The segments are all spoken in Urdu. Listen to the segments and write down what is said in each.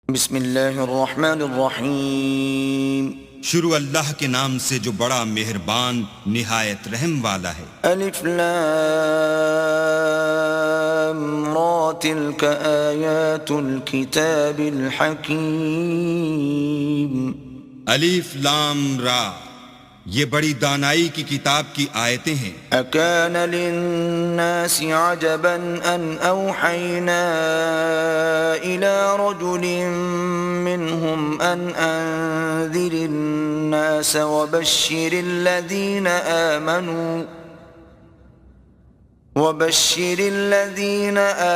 بسم اللہ الرحمن الرحیم شروع اللہ کے نام سے جو بڑا مہربان نہایت رحم والا ہے۔ الف لام را تلک آیات الکتاب الحکیم۔ الف لام را، یہ بڑی دانائی کی کتاب کی آیتیں ہیں۔ اکان للناس عجبا ان اوحینا الى رجل منهم ان انذر الناس وبشر الذين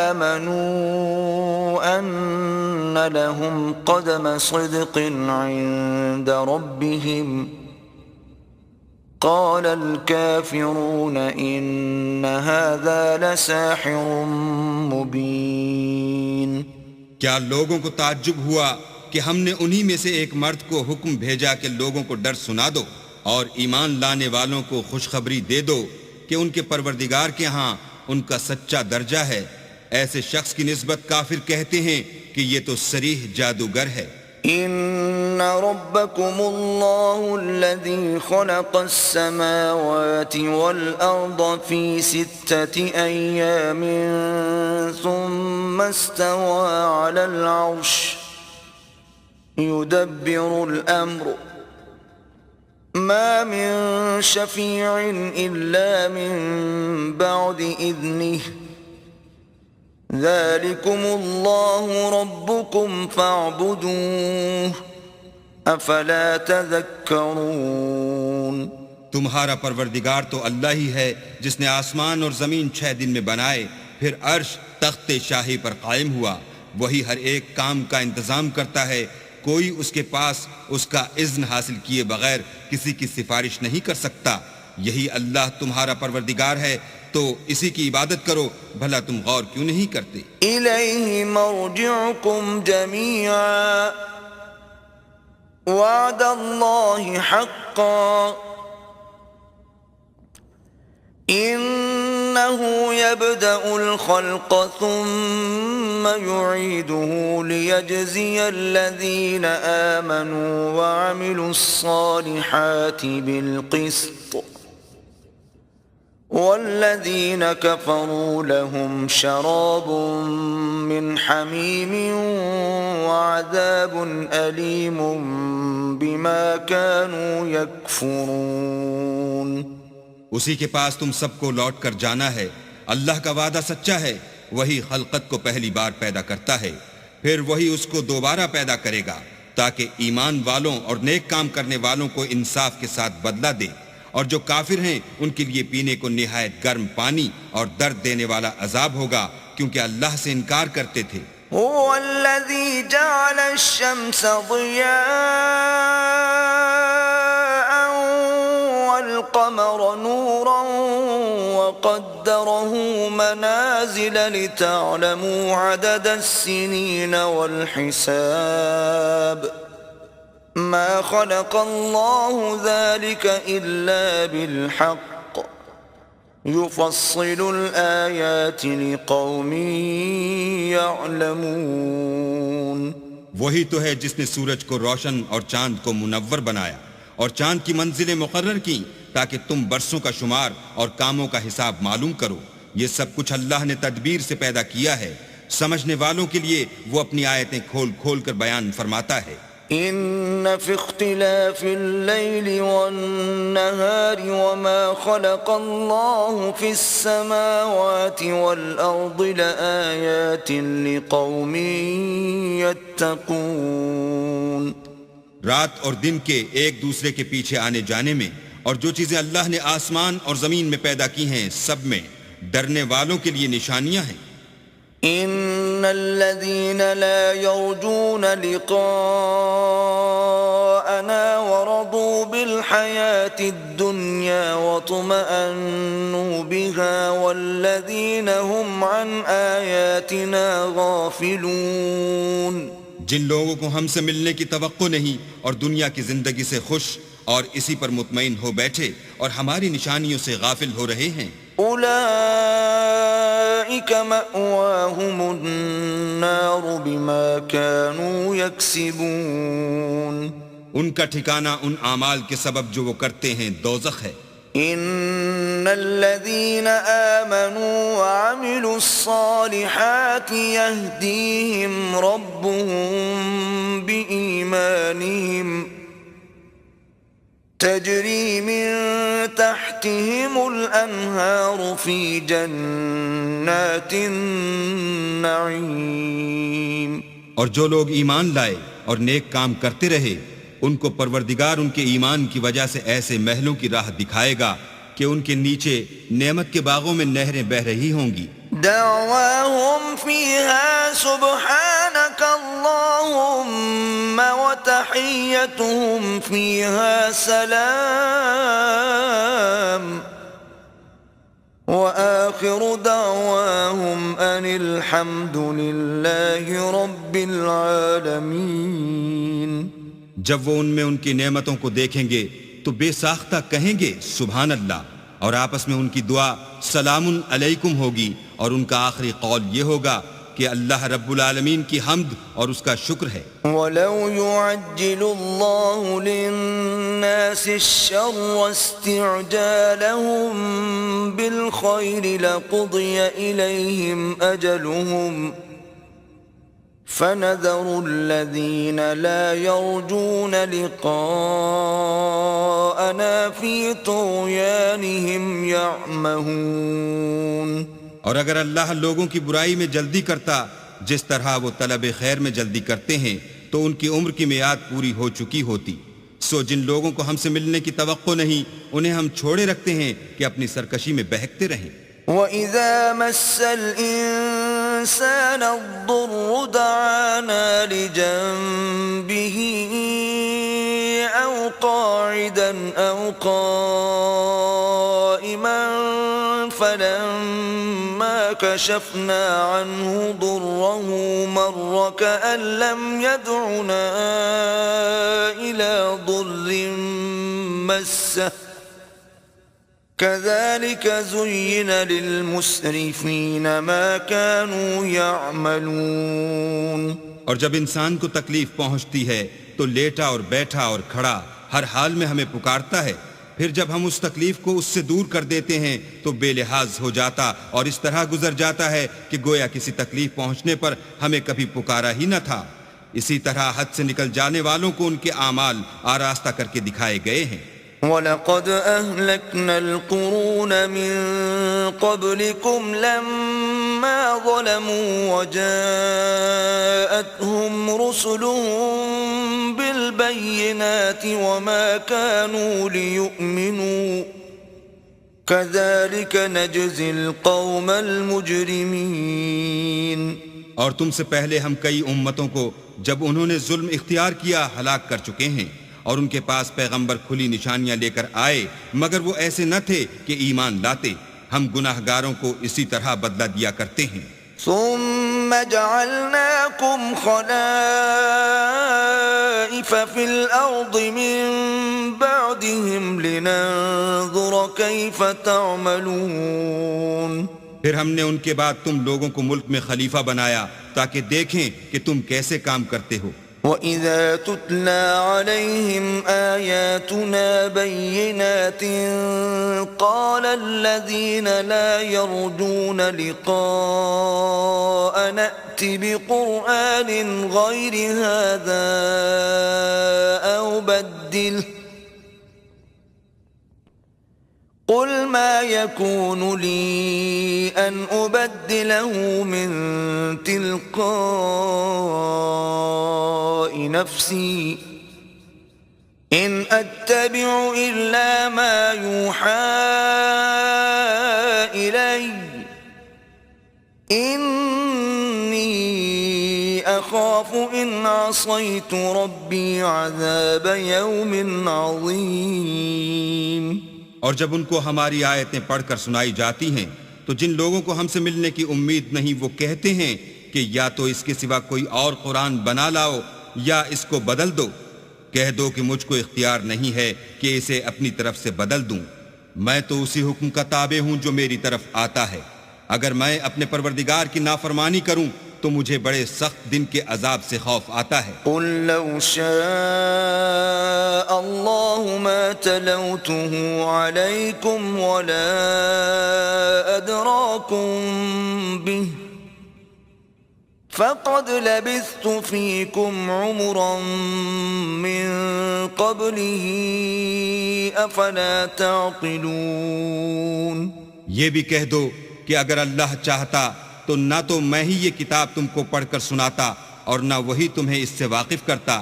آمنوا ان لهم قدم صدق عند ربهم قال الكافرون ان هذا لساحر مبين۔ کیا لوگوں کو تعجب ہوا کہ ہم نے انہی میں سے ایک مرد کو حکم بھیجا کہ لوگوں کو ڈر سنا دو اور ایمان لانے والوں کو خوشخبری دے دو کہ ان کے پروردگار کے ہاں ان کا سچا درجہ ہے۔ ایسے شخص کی نسبت کافر کہتے ہیں کہ یہ تو صریح جادوگر ہے۔ ان ربکم اللہ الذی خلق السماوات والارض فی 6 ایام ثم استوى على العرش يدبر الامر ما من شفیع الا من بعد اذنه ذلكم الله ربكم فاعبدوه افلا تذکرون۔ تمہارا پروردگار تو اللہ ہی ہے جس نے آسمان اور زمین 6 دن میں بنائے، پھر عرش تخت شاہی پر قائم ہوا۔ وہی ہر ایک کام کا انتظام کرتا ہے، کوئی اس کے پاس اس کا اذن حاصل کیے بغیر کسی کی سفارش نہیں کر سکتا۔ یہی اللہ تمہارا پروردگار ہے، تو اسی کی عبادت کرو، بھلا تم غور کیوں نہیں کرتے؟ الیہ مرجعکم جمیعا وعد اللہ حقا انہ یبدأ الخلق ثم یعیدہ لیجزی الذین آمنوا وعملوا الصالحات بالقسط والذین کفروا لهم شراب من حمیم وعذاب علیم بما كانوا یکفرون۔ اسی کے پاس تم سب کو لوٹ کر جانا ہے۔ اللہ کا وعدہ سچا ہے، وہی خلقت کو پہلی بار پیدا کرتا ہے، پھر وہی اس کو دوبارہ پیدا کرے گا تاکہ ایمان والوں اور نیک کام کرنے والوں کو انصاف کے ساتھ بدلہ دے، اور جو کافر ہیں ان کے لیے پینے کو نہایت گرم پانی اور درد دینے والا عذاب ہوگا، کیونکہ اللہ سے انکار کرتے تھے۔ هو الذي جعل الشمس ضياء والقمر نورا وقدره منازل لتعلموا عدد السنين والحساب ما خلق الله ذلك إلا بالحق يفصل الآيات لقوم يعلمون۔ وہی تو ہے جس نے سورج کو روشن اور چاند کو منور بنایا اور چاند کی منزلیں مقرر کی تاکہ تم برسوں کا شمار اور کاموں کا حساب معلوم کرو۔ یہ سب کچھ اللہ نے تدبیر سے پیدا کیا ہے، سمجھنے والوں کے لیے وہ اپنی آیتیں کھول کھول کر بیان فرماتا ہے۔ ان فی اختلاف اللیل والنہار وما خلق اللہ فی السماوات والارض لآیات لقوم یتقون۔ رات اور دن کے ایک دوسرے کے پیچھے آنے جانے میں اور جو چیزیں اللہ نے آسمان اور زمین میں پیدا کی ہیں سب میں ڈرنے والوں کے لیے نشانیاں ہیں۔ ان الذين لا يرجون لقاءنا ورضوا بالحياة الدنيا واطمأنوا بها والذين هم عن آياتنا غافلون۔ جن لوگوں کو ہم سے ملنے کی توقع نہیں اور دنیا کی زندگی سے خوش اور اسی پر مطمئن ہو بیٹھے اور ہماری نشانیوں سے غافل ہو رہے ہیں، اولئک فأولئك مأواهم النار بما كانوا يكسبون ان کا ٹھکانہ ان اعمال کے سبب جو وہ کرتے ہیں دوزخ ہے۔ ان الذين آمنوا وعملوا الصالحات يهديهم ربهم بإيمانهم تجري من تحتهم الأنهار في جنات النعيم۔ اور جو لوگ ایمان لائے اور نیک کام کرتے رہے ان کو پروردگار ان کے ایمان کی وجہ سے ایسے محلوں کی راہ دکھائے گا کہ ان کے نیچے نعمت کے باغوں میں نہریں بہہ رہی ہوں گی۔ دعواهم فيها سبحانك اللهم وتحيتهم فيها سلام وآخر دعواهم أن الحمد لله رب العالمين۔ جب وہ ان میں ان کی نعمتوں کو دیکھیں گے تو بے ساختہ کہیں گے سبحان اللہ، اور آپس میں ان کی دعا سلام علیکم ہوگی، اور ان کا آخری قول یہ ہوگا کہ اللہ رب العالمین کی حمد اور اس کا شکر ہے۔ وَلَوْ يُعَجِّلُ اللَّهُ لِلنَّاسِ الشَّرَّ اسْتِعْجَالَهُم بِالْخَيْرِ لَقُضِيَ إِلَيْهِمْ أَجَلُهُمْ فَنَذَرُ الَّذِينَ لَا يَرْجُونَ لِقَاءَنَا فِي طُغْيَانِهِمْ يَعْمَهُونَ۔ اور اگر اللہ لوگوں کی برائی میں جلدی کرتا جس طرح وہ طلب خیر میں جلدی کرتے ہیں تو ان کی عمر کی میعاد پوری ہو چکی ہوتی، سو جن لوگوں کو ہم سے ملنے کی توقع نہیں انہیں ہم چھوڑے رکھتے ہیں کہ اپنی سرکشی میں بہکتے رہیں۔ وَإِذَا مَسَّ الْإِنسَانَ الضُّرُّ دَعَانَا لِجَنبِهِ أَوْ قَاعِدًا أَوْ قَائِمًا فَلَمَّا كَشَفْنَا عَنْهُ ضُرَّهُ مَرَّ كَأَن لَّمْ يَدْعُنَا إِلَى ضُرٍّ مَّسَّهُ كَذَلِكَ زُيِّنَ لِلْمُسْرِفِينَ مَا كَانُوا يَعْمَلُونَ۔ اور جب انسان کو تکلیف پہنچتی ہے تو لیٹا اور بیٹھا اور کھڑا ہر حال میں ہمیں پکارتا ہے، پھر جب ہم اس تکلیف کو اس سے دور کر دیتے ہیں تو بے لحاظ ہو جاتا اور اس طرح گزر جاتا ہے کہ گویا کسی تکلیف پہنچنے پر ہمیں کبھی پکارا ہی نہ تھا۔ اسی طرح حد سے نکل جانے والوں کو ان کے اعمال آراستہ کر کے دکھائے گئے ہیں۔ وَلَقَدْ أَهْلَكْنَا الْقُرُونَ مِنْ قَبْلِكُمْ لَمَّا ظَلَمُوا وَجَاءَتْهُمْ رُسُلُهُم بِالْبَيِّنَاتِ وَمَا كَانُوا لِيُؤْمِنُوا كَذَلِكَ نَجْزِي الْقَوْمَ الْمُجْرِمِينَ۔ اور تم سے پہلے ہم کئی امتوں کو جب انہوں نے ظلم اختیار کیا ہلاک کر چکے ہیں، اور ان کے پاس پیغمبر کھلی نشانیاں لے کر آئے مگر وہ ایسے نہ تھے کہ ایمان لاتے۔ ہم گناہ گاروں کو اسی طرح بدلہ دیا کرتے ہیں۔ ثم جعلناكم خلائف في الأرض من بعدهم لننظر كيف تعملون۔ پھر ہم نے ان کے بعد تم لوگوں کو ملک میں خلیفہ بنایا تاکہ دیکھیں کہ تم کیسے کام کرتے ہو۔ وَإِذَا تُتْلَى عَلَيْهِمْ آيَاتُنَا بَيِّنَاتٍ قَالَ الَّذِينَ لَا يَرْجُونَ لِقَاءَنَا ائْتِ بِقُرْآنٍ غَيْرِ هَذَا أَوْ بَدِّلْهُ قُلْ مَا يَكُونُ لِي أَنْ أُبَدِّلَهُ مِنْ تِلْقَاءِ نَفْسِي إِنْ أَتَّبِعُ إِلَّا مَا يُوحَى إِلَيَّ إِنِّي أَخَافُ إِنْ عَصَيْتُ رَبِّي عَذَابَ يَوْمٍ عَظِيمٍ۔ اور جب ان کو ہماری آیتیں پڑھ کر سنائی جاتی ہیں تو جن لوگوں کو ہم سے ملنے کی امید نہیں وہ کہتے ہیں کہ یا تو اس کے سوا کوئی اور قرآن بنا لاؤ یا اس کو بدل دو۔ کہہ دو کہ مجھ کو اختیار نہیں ہے کہ اسے اپنی طرف سے بدل دوں، میں تو اسی حکم کا تابع ہوں جو میری طرف آتا ہے۔ اگر میں اپنے پروردگار کی نافرمانی کروں تو مجھے بڑے سخت دن کے عذاب سے خوف آتا ہے۔ قل لو شاء الله ما تلوته عليكم ولا أدراكم به فقد لبثت فيكم عمرا من قبله أفلا تعقلون۔ یہ بھی کہہ دو کہ اگر اللہ چاہتا تو نہ تو میں ہی یہ کتاب تم کو پڑھ کر سناتا اور نہ وہی تمہیں اس سے واقف کرتا۔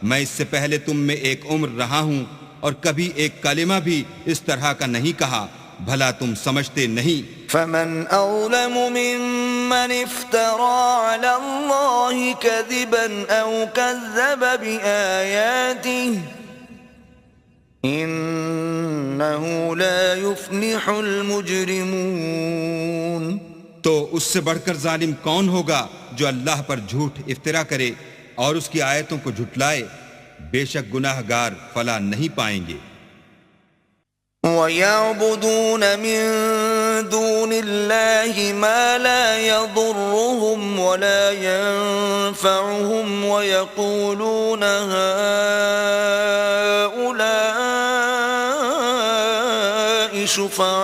میں اس سے پہلے تم میں ایک عمر رہا ہوں اور کبھی ایک کلمہ بھی اس طرح کا نہیں کہا، بھلا تم سمجھتے نہیں؟ فمن أظلم ممن افترى على الله كذبا أو كذب بآياته إنه لا يفلح المجرمون۔ تو اس سے بڑھ کر ظالم کون ہوگا جو اللہ پر جھوٹ افطرا کرے اور اس کی آیتوں کو جھٹلائے؟ بے شک گناہ گار فلاح نہیں پائیں گے۔ وَيَعْبُدُونَ مِن دُونِ اللَّهِ مَا لَا يَضُرُّهُمْ وَلَا يَنفَعُهُمْ وَيَقُولُونَ هَؤُلَاءِ شُفَعَاؤُنَا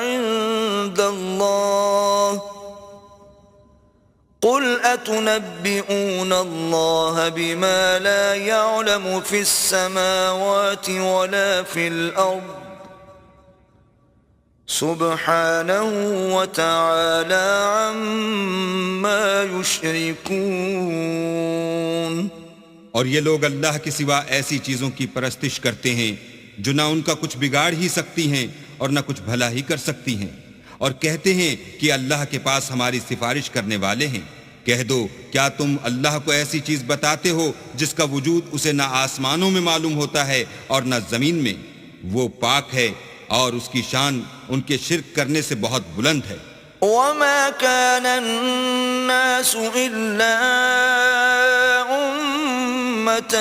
عِندَ اللَّهِ قُلْ أَتُنَبِّئُونَ اللَّهَ بِمَا لَا يَعْلَمُ فِي السَّمَاوَاتِ وَلَا فِي الْأَرْضِ سُبْحَانَهُ وَتَعَالَى عَمَّا يُشْرِكُونَ۔ اور یہ لوگ اللہ کے سوا ایسی چیزوں کی پرستش کرتے ہیں جو نہ ان کا کچھ بگاڑ ہی سکتی ہیں اور نہ کچھ بھلا ہی کر سکتی ہیں، اور کہتے ہیں کہ اللہ کے پاس ہماری سفارش کرنے والے ہیں۔ کہہ دو کیا تم اللہ کو ایسی چیز بتاتے ہو جس کا وجود اسے نہ آسمانوں میں معلوم ہوتا ہے اور نہ زمین میں؟ وہ پاک ہے اور اس کی شان ان کے شرک کرنے سے بہت بلند ہے۔ وَمَا كَانَ النَّاسُ إِلَّا أُمَّةً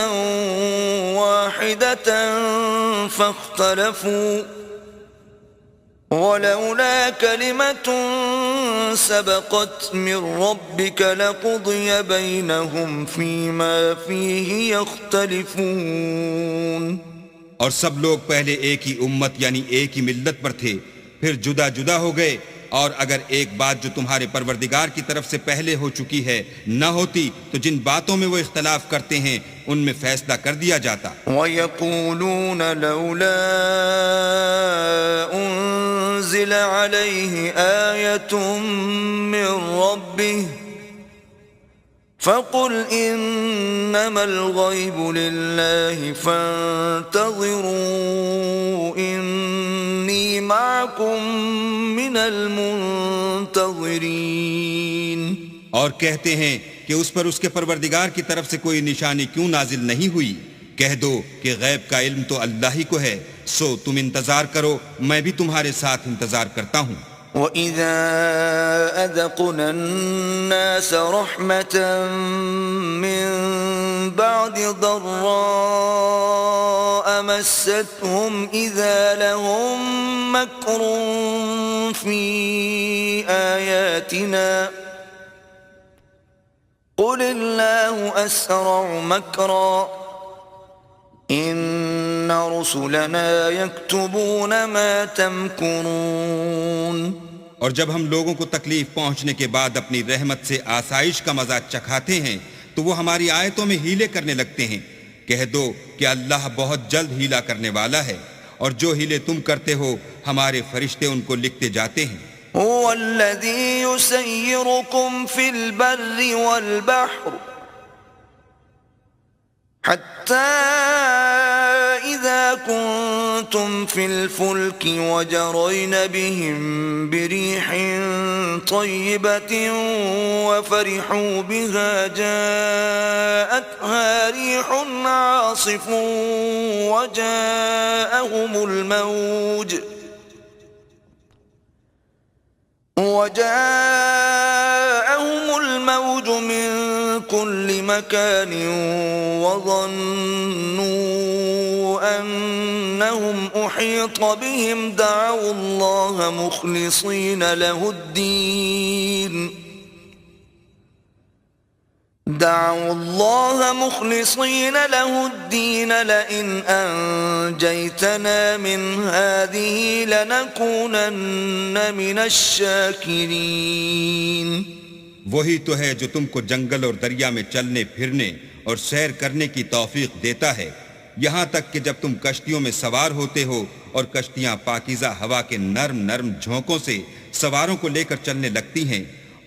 وَاحِدَةً فَاخْتَلَفُوا وَلَوْلَا كَلِمَةٌ سَبَقَتْ مِنْ رَبِّكَ لَقُضِيَ بَيْنَهُمْ فِيمَا فِيهِ يَخْتَلِفُونَ۔ اور سب لوگ پہلے ایک ہی امت یعنی ایک ہی ملت پر تھے، پھر جدا جدا ہو گئے، اور اگر ایک بات جو تمہارے پروردگار کی طرف سے پہلے ہو چکی ہے نہ ہوتی تو جن باتوں میں وہ اختلاف کرتے ہیں ان میں فیصلہ کر دیا جاتا۔ وَيَقُولُونَ لَوْلَا أُنزِلَ عَلَيْهِ آيَةٌ مِّن رَّبِّهِ فَقُلْ إِنَّمَا الْغَيْبُ لِلَّهِ فَانتَظِرُوا إِنِّي مَعَكُمْ مِنَ الْمُنتَظِرِينَ۔ اور کہتے ہیں کہ اس پر اس کے پروردگار کی طرف سے کوئی نشانی کیوں نازل نہیں ہوئی؟ کہہ دو کہ غیب کا علم تو اللہ ہی کو ہے، سو تم انتظار کرو، میں بھی تمہارے ساتھ انتظار کرتا ہوں۔ وَإِذَا أَذَقْنَا النَّاسَ رَحْمَةً مِّن بَعْدِ ضَرَّاءَ مَسَّتْهُمْ إِذَا لَهُم مَّكْرٌ فِي آيَاتِنَا قُلِ اللَّهُ أَسْرَعُ مَكْرًا إِنَّ رُسُلَنَا يَكْتُبُونَ مَا تَمْكُرُونَ۔ اور جب ہم لوگوں کو تکلیف پہنچنے کے بعد اپنی رحمت سے آسائش کا مزہ چکھاتے ہیں تو وہ ہماری آیتوں میں ہیلے کرنے لگتے ہیں۔ کہہ دو کہ اللہ بہت جلد ہیلا کرنے والا ہے، اور جو ہیلے تم کرتے ہو ہمارے فرشتے ان کو لکھتے جاتے ہیں۔ هو الذي يسيركم في البر والبحر حتى إذا كنتم في الفلك وجرين بهم بريح طيبة وفرحوا بها جاءتها ريح عاصف وجاءهم الموج من كل مكان وظنوا أنهم أحيط بهم دعوا الله مخلصين له الدين لئن أنجيتنا من هذه لنكونن من الشاكرين. وہی تو ہے جو تم کو جنگل اور دریا میں چلنے پھرنے اور سیر کرنے کی توفیق دیتا ہے، یہاں تک کہ جب تم کشتیوں میں سوار ہوتے ہو اور کشتیاں پاکیزہ ہوا کے نرم نرم جھونکوں سے سواروں کو لے کر چلنے لگتی ہیں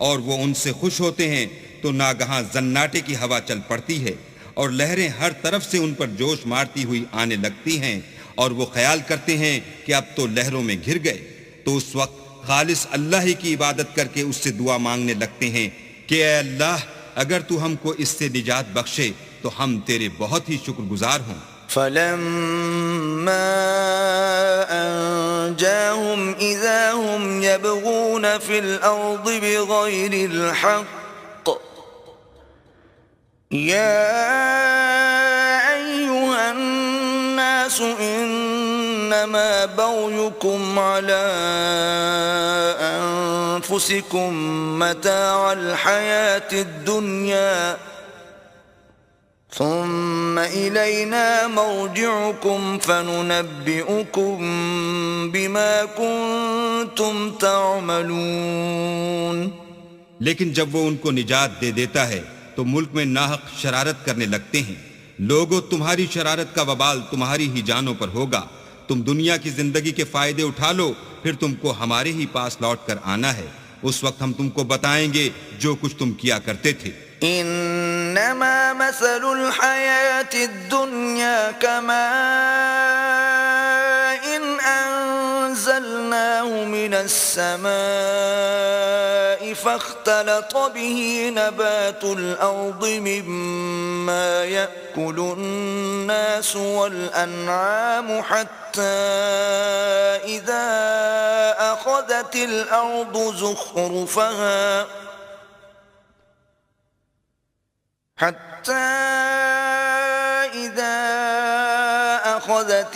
اور وہ ان سے خوش ہوتے ہیں تو ناگہاں زناٹے کی ہوا چل پڑتی ہے اور لہریں ہر طرف سے ان پر جوش مارتی ہوئی آنے لگتی ہیں اور وہ خیال کرتے ہیں کہ اب تو لہروں میں گھر گئے، تو اس وقت خالص اللہ ہی کی عبادت کر کے اس سے دعا مانگنے لگتے ہیں کہ اے اللہ اگر تو ہم کو اس سے نجات بخشے تو ہم تیرے بہت ہی شکر گزار ہوں. فلما أنجاهم إذا هم يبغون في الأرض بغير الحق يا أيها الناس إنما بغيكم على أنفسكم متاع الحياة الدنيا ثم إلينا مرجعكم فننبئكم بما كنتم تعملون. لیکن جب وہ ان کو نجات دے دیتا ہے تو ملک میں ناحق شرارت کرنے لگتے ہیں. لوگوں تمہاری شرارت کا وبال تمہاری ہی جانوں پر ہوگا. تم دنیا کی زندگی کے فائدے اٹھا لو، پھر تم کو ہمارے ہی پاس لوٹ کر آنا ہے. اس وقت ہم تم کو بتائیں گے جو کچھ تم کیا کرتے تھے. انما مثل الحياة الدنيا كماء إن انزلناه من السماء فاختلط به نبات الارض مما يأكل الناس والانعام حتى اذا اخذت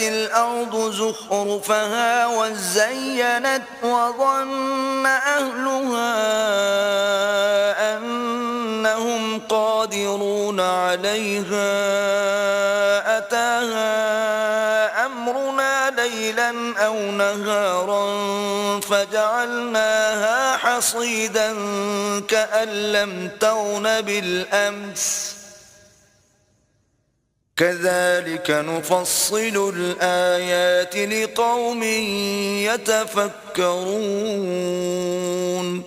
الارض زخرفها وزينت وظن أهلها أنهم قادرون عليها أتاها أمرنا ليلا أو نهارا فجعلناها حصيدا كأن لم تغن بالأمس كذلك نفصل الآيات لقوم يتفكرون.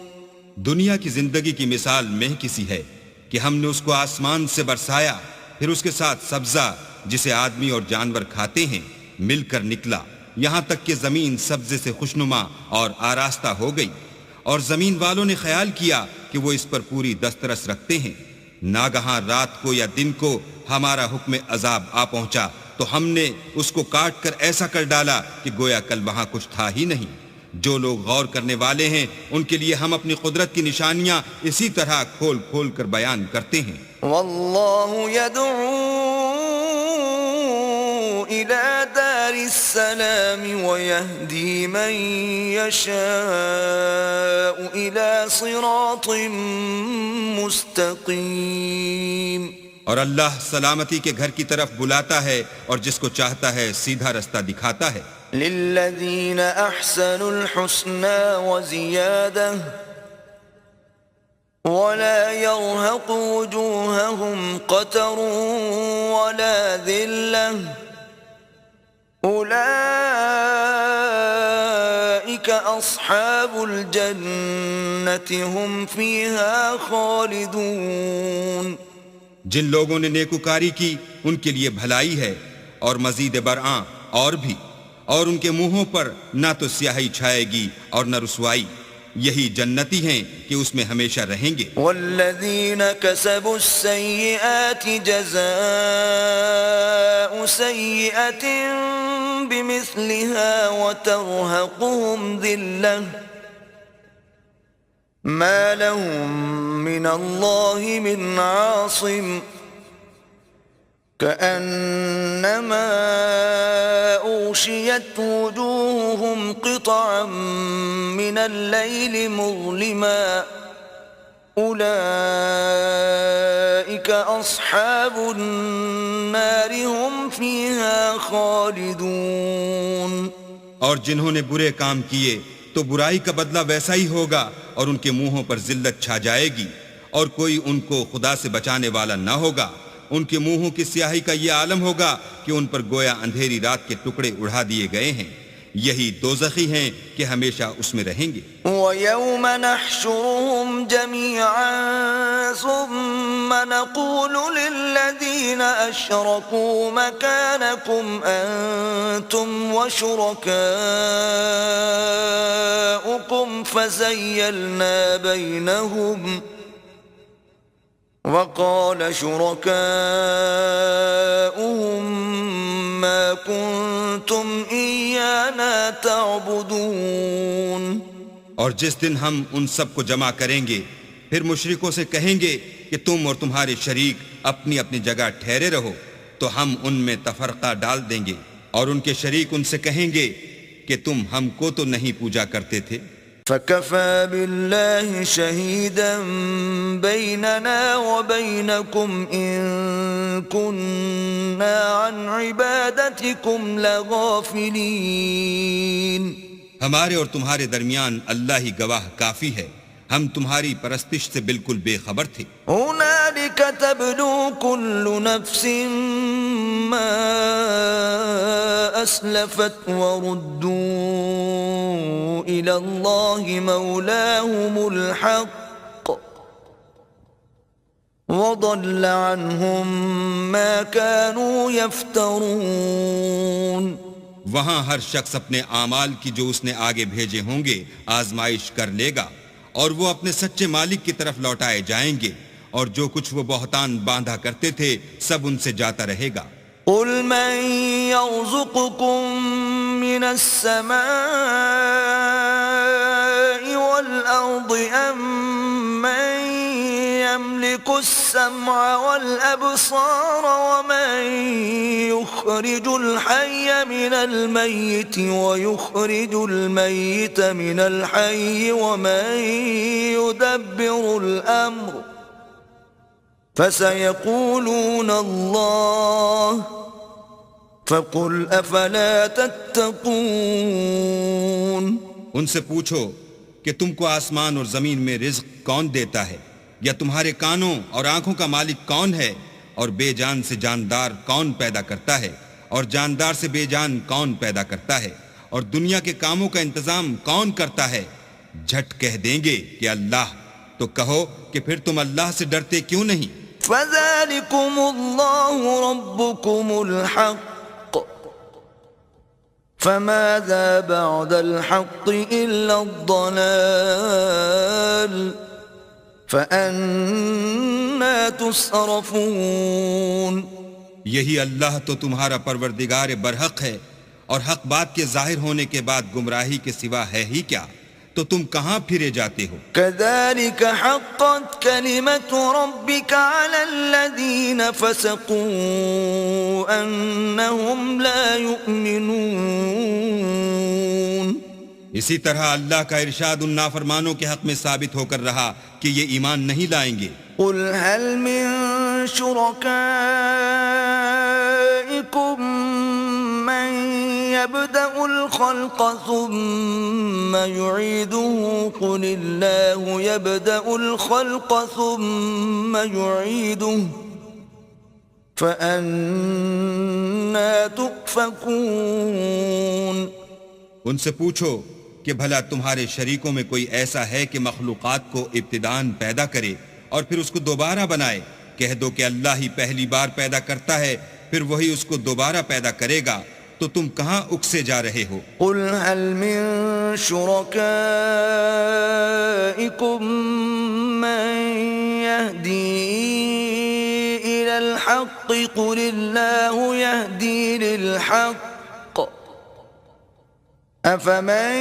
دنیا کی زندگی کی مثال مہ کسی ہے کہ ہم نے اس کو آسمان سے برسایا، پھر اس کے ساتھ سبزہ جسے آدمی اور جانور کھاتے ہیں مل کر نکلا، یہاں تک کہ زمین سبزے سے خوشنما اور آراستہ ہو گئی، اور زمین والوں نے خیال کیا کہ وہ اس پر پوری دسترس رکھتے ہیں. ناگہاں رات کو یا دن کو ہمارا حکم عذاب آ پہنچا تو ہم نے اس کو کاٹ کر ایسا کر ڈالا کہ گویا کل وہاں کچھ تھا ہی نہیں. جو لوگ غور کرنے والے ہیں ان کے لیے ہم اپنی قدرت کی نشانیاں اسی طرح کھول کھول کر بیان کرتے ہیں. واللہ يدعو إلى دار السلام ويهدي من يشاء إلى صراط مستقيم. اور اللہ سلامتی کے گھر کی طرف بلاتا ہے اور جس کو چاہتا ہے سیدھا رستہ دکھاتا ہے. للذین احسنوا الحسنى وزیادہ ولا يرهق وجوههم قتر ولا ذلة أولئك أصحاب الجنة هم فيها خالدون. جن لوگوں نے نیکوکاری کی ان کے لیے بھلائی ہے اور مزید برآں اور بھی، اور ان کے منہوں پر نہ تو سیاہی چھائے گی اور نہ رسوائی، یہی جنتی ہیں کہ اس میں ہمیشہ رہیں گے. والذین کسبوا السیئات جزاء سیئة بمثلها وترهقهم ذلة ما لهم من اللہ من عاصم كأنما أغشيت وجوههم قطعا من الليل مظلما أولئك أصحاب النار هم فيها خالدون. اور جنہوں نے برے کام کیے تو برائی کا بدلہ ویسا ہی ہوگا اور ان کے منہوں پر ذلت چھا جائے گی اور کوئی ان کو خدا سے بچانے والا نہ ہوگا. ان کے منہوں کی سیاہی کا یہ عالم ہوگا کہ ان پر گویا اندھیری رات کے ٹکڑے اڑا دیے گئے ہیں. یہی دوزخی ہیں کہ ہمیشہ اس میں رہیں گے. وَيَوْمَ نَحْشُرُهُمْ جَمِيعًا ثُمَّ نَقُولُ لِلَّذِينَ أَشْرَكُوا مَكَانَكُمْ أَنْتُمْ وَشُرَكَاؤُكُمْ فَزَيَّلْنَا بَيْنَهُمْ وَقَالَ شُرَكَاؤُهُمْ مَا كُنْتُمْ إِيَّانَا تَعْبُدُونَ. اور جس دن ہم ان سب کو جمع کریں گے پھر مشرکوں سے کہیں گے کہ تم اور تمہارے شریک اپنی اپنی جگہ ٹھہرے رہو تو ہم ان میں تفرقہ ڈال دیں گے اور ان کے شریک ان سے کہیں گے کہ تم ہم کو تو نہیں پوجا کرتے تھے. فَكَفَى بِاللَّهِ شَهِيدًا بَيْنَنَا وَبَيْنَكُمْ إِن كُنَّا عَنْ عِبَادَتِكُمْ لَغَافِلِينَ. ہمارے اور تمہارے درمیان اللہ ہی گواہ کافی ہے، ہم تمہاری پرستش سے بالکل بے خبر تھے. هُنَالِكَ تَبْلُو كُلُّ نَفْسٍ مَا أَسْلَفَتْ وَرُدُّوا إِلَى اللَّهِ مَوْلَاهُمُ الْحَقِّ وَضَلَّ عَنْهُمْ مَا كَانُوا يَفْتَرُونَ. وہاں ہر شخص اپنے اعمال کی جو اس نے آگے بھیجے ہوں گے آزمائش کر لے گا اور وہ اپنے سچے مالک کی طرف لوٹائے جائیں گے اور جو کچھ وہ بہتان باندھا کرتے تھے سب ان سے جاتا رہے گا. قُلْ مَنْ يَرْزُقُكُم مِّنَ السَّمَاءِ وَالْأَرْضِ أَمَّن يَمْلِكُ السَّمْعَ وَالْأَبْصَارَ وَمَن يُخْرِجُ الْحَيَّ مِنَ الْمَيِّتِ وَيُخْرِجُ الْمَيِّتَ مِنَ الْحَيِّ وَمَن يُدَبِّرُ الْأَمْرَ فَسَيَقُولُونَ اللَّهُ فَقُلْ أَفَلَا تَتَّقُونَ. ان سے پوچھو کہ تم کو آسمان اور زمین میں رزق کون دیتا ہے، یا تمہارے کانوں اور آنکھوں کا مالک کون ہے، اور بے جان سے جاندار کون پیدا کرتا ہے، اور جاندار سے بے جان کون پیدا کرتا ہے، اور دنیا کے کاموں کا انتظام کون کرتا ہے. جھٹ کہہ دیں گے کہ اللہ. تو کہو کہ پھر تم اللہ سے ڈرتے کیوں نہیں؟ فَذَلِكُمُ اللَّهُ رَبُّكُمُ الْحَقُّ فَمَاذَا بَعْدَ الْحَقِّ إِلَّا الضَّلَالُ فَأَنَّى تُصْرَفُونَ. یہی اللہ تو تمہارا پروردگار برحق ہے، اور حق بات کے ظاہر ہونے کے بعد گمراہی کے سوا ہے ہی کیا، تو تم کہاں پھرے جاتے ہو؟ كَذَلِكَ حَقَّتْ كَلِمَةُ رَبِّكَ عَلَى الَّذِينَ فَسَقُوا أَنَّهُمْ لَا يُؤْمِنُونَ. اسی طرح اللہ کا ارشاد ان نافرمانوں کے حق میں ثابت ہو کر رہا کہ یہ ایمان نہیں لائیں گے. قُلْ هَلْ مِن شُرَكَائِكُم مَّن يَبْدَأُ الْخَلْقَ ثُمَّ يُعِيدُهُ قُلِ اللَّهُ يَبْدَأُ الْخَلْقَ ثُمَّ يُعِيدُهُ فَأَنَّى تُؤْفَكُونَ. ان سے پوچھو کہ بھلا تمہارے شریکوں میں کوئی ایسا ہے کہ مخلوقات کو ابتداءً پیدا کرے اور پھر اس کو دوبارہ بنائے؟ کہہ دو کہ اللہ ہی پہلی بار پیدا کرتا ہے، پھر وہی اس کو دوبارہ پیدا کرے گا، تو تم کہاں اکسے جا رہے ہو؟ قُلْ هَلْ مِن شُرَكَائِكُم مَّن يَهْدِي إِلَى الْحَقِّ قُلِ اللَّهُ يَهْدِي لِلْحَقِّ أفمن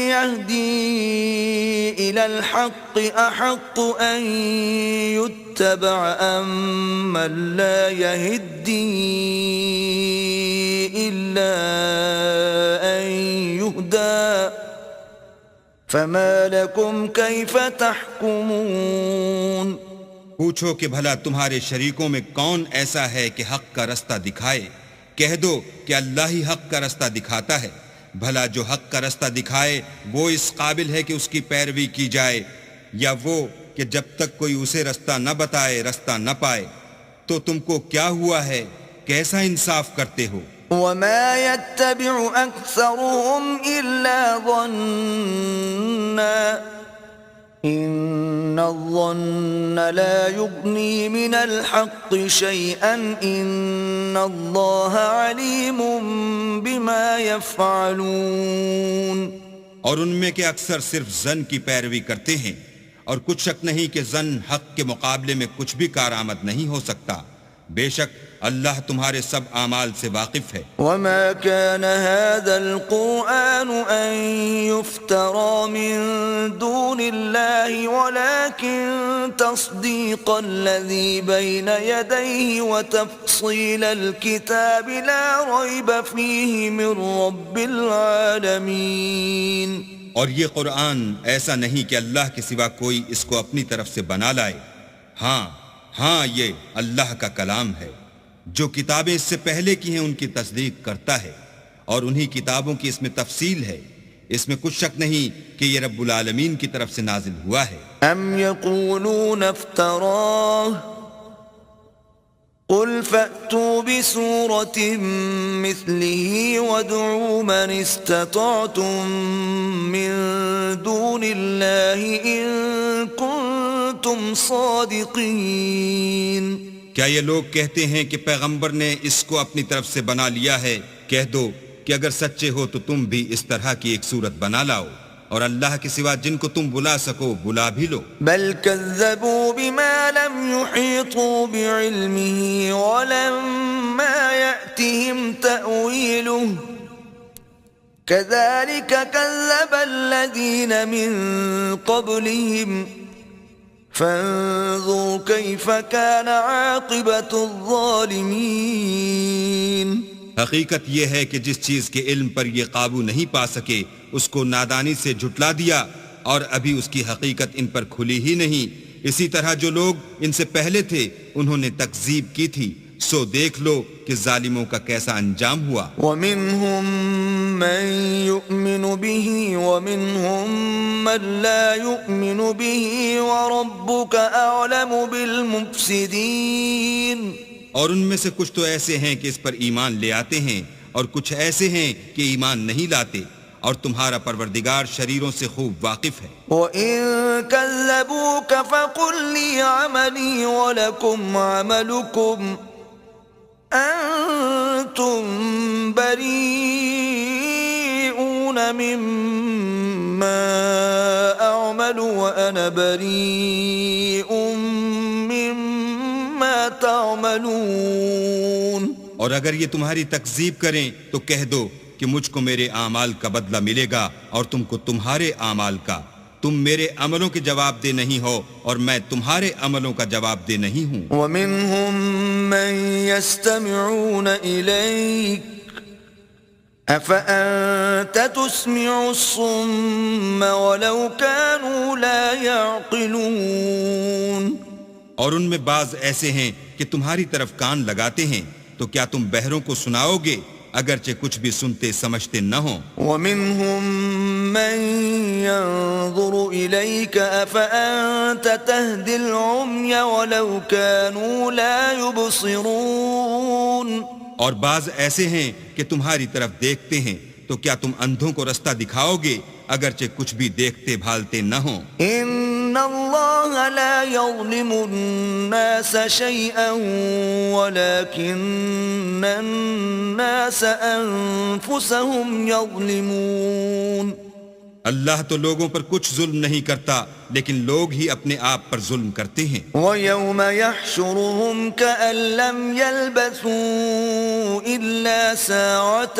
يهدي إلى الحق أحق أن يتبع أم من لا يهدي إلا أن يهدى فما لكم كيف تحكمون پوچھو کہ بھلا تمہارے شریکوں میں کون ایسا ہے کہ حق کا رستہ دکھائے؟ کہہ دو کہ اللہ ہی حق کا رستہ دکھاتا ہے۔ بھلا جو حق کا رستہ دکھائے وہ اس قابل ہے کہ اس کی پیروی کی جائے، یا وہ کہ جب تک کوئی اسے رستہ نہ بتائے رستہ نہ پائے؟ تو تم کو کیا ہوا ہے؟ کیسا انصاف کرتے ہو؟ وما يتبع أكثرهم إلا ظنا إن الظن لا يغني من الحق شيئا إن الله عليم بما يفعلون اور ان میں کے اکثر صرف ظن کی پیروی کرتے ہیں، اور کچھ شک نہیں کہ ظن حق کے مقابلے میں کچھ بھی کارآمد نہیں ہو سکتا۔ بے شک اللہ تمہارے سب اعمال سے واقف ہے۔ وما كان هذا القرآن أن يفترى من دون الله ولكن تصديق الذي بين يديه وتفصيل الكتاب لا ريب فيه من رب العالمين۔ اور یہ قرآن ایسا نہیں کہ اللہ کے سوا کوئی اس کو اپنی طرف سے بنا لائے۔ ہاں یہ اللہ کا کلام ہے۔ جو کتابیں اس سے پہلے کی ہیں ان کی تصدیق کرتا ہے، اور انہی کتابوں کی اس میں تفصیل ہے۔ اس میں کچھ شک نہیں کہ یہ رب العالمین کی طرف سے نازل ہوا ہے۔ ام یقولون افتراہ قل فأتوا بسورة مثله وادعوا من استطعتم من دون الله إن كنتم صادقين۔ کیا یہ لوگ کہتے ہیں کہ پیغمبر نے اس کو اپنی طرف سے بنا لیا ہے؟ کہہ دو کہ اگر سچے ہو تو تم بھی اس طرح کی ایک صورت بنا لاؤ، اور اللہ کے سوا جن کو تم بلا سکو بلا بھی لو۔ بل كذبوا بما لم يحيطوا بعلمه ولما يأتهم تأويله كذلك كذب الذين من قبلهم فانظر كيف كان عاقبة الظالمين۔ حقیقت یہ ہے کہ جس چیز کے علم پر یہ قابو نہیں پا سکے اس کو نادانی سے جھٹلا دیا، اور ابھی اس کی حقیقت ان پر کھلی ہی نہیں۔ اسی طرح جو لوگ ان سے پہلے تھے انہوں نے تکذیب کی تھی، سو دیکھ لو کہ ظالموں کا کیسا انجام ہوا۔ وَمِنْهُمْ مَنْ يُؤْمِنُ بِهِ وَمِنْهُمْ مَنْ لَا يُؤْمِنُ بِهِ وَرَبُّكَ أَعْلَمُ بِالْمُفْسِدِينَ۔ اور ان میں سے کچھ تو ایسے ہیں کہ اس پر ایمان لے آتے ہیں، اور کچھ ایسے ہیں کہ ایمان نہیں لاتے، اور تمہارا پروردگار شریروں سے خوب واقف ہے۔ وَإِن كَذَّبُوكَ فَقُلْ لِي عَمَلِي وَلَكُمْ عَمَلُكُمْ أَنْتُمْ بَرِيئُونَ مِمَّا أَعْمَلُ وَأَنَا بَرِيءٌ مِّمَّا تَعْمَلُونَ۔ اور اگر یہ تمہاری تکذیب کریں تو کہہ دو کہ مجھ کو میرے اعمال کا بدلہ ملے گا اور تم کو تمہارے اعمال کا۔ تم میرے عملوں کے جواب دہ نہیں ہو اور میں تمہارے عملوں کا جواب دہ نہیں ہوں۔ وَمِنْهُمْ مَنْ يَسْتَمِعُونَ إِلَيْكَ أَفَأَنْتَ تُسْمِعُ الصُّمَّ وَلَوْ كَانُوا لَا يَعْقِلُونَ۔ اور ان میں بعض ایسے ہیں کہ تمہاری طرف کان لگاتے ہیں، تو کیا تم بہروں کو سناؤ گے اگرچہ کچھ بھی سنتے سمجھتے نہ ہوں۔ وَمِنْهُمْ مَنْ يَنْظُرُ إِلَيْكَ أَفَأَنْتَ تَهْدِي الْعُمْيَ وَلَوْ كَانُوا لَا يُبْصِرُونَ۔ اور بعض ایسے ہیں کہ تمہاری طرف دیکھتے ہیں، تو کیا تم اندھوں کو رستہ دکھاؤ گے اگرچہ کچھ بھی دیکھتے بھالتے نہ ہوں۔ إِنَّ اللَّهَ لَا يَظْلِمُ النَّاسَ شَيْئًا وَلَكِنَّ النَّاسَ أَنفُسَهُمْ يَظْلِمُونَ۔ اللہ تو لوگوں پر کچھ ظلم نہیں کرتا لیکن لوگ ہی اپنے آپ پر ظلم کرتے ہیں. وَيَوْمَ يَحْشُرُهُمْ كَأَن لَّمْ يَلْبَثُوا إِلَّا سَاعَةً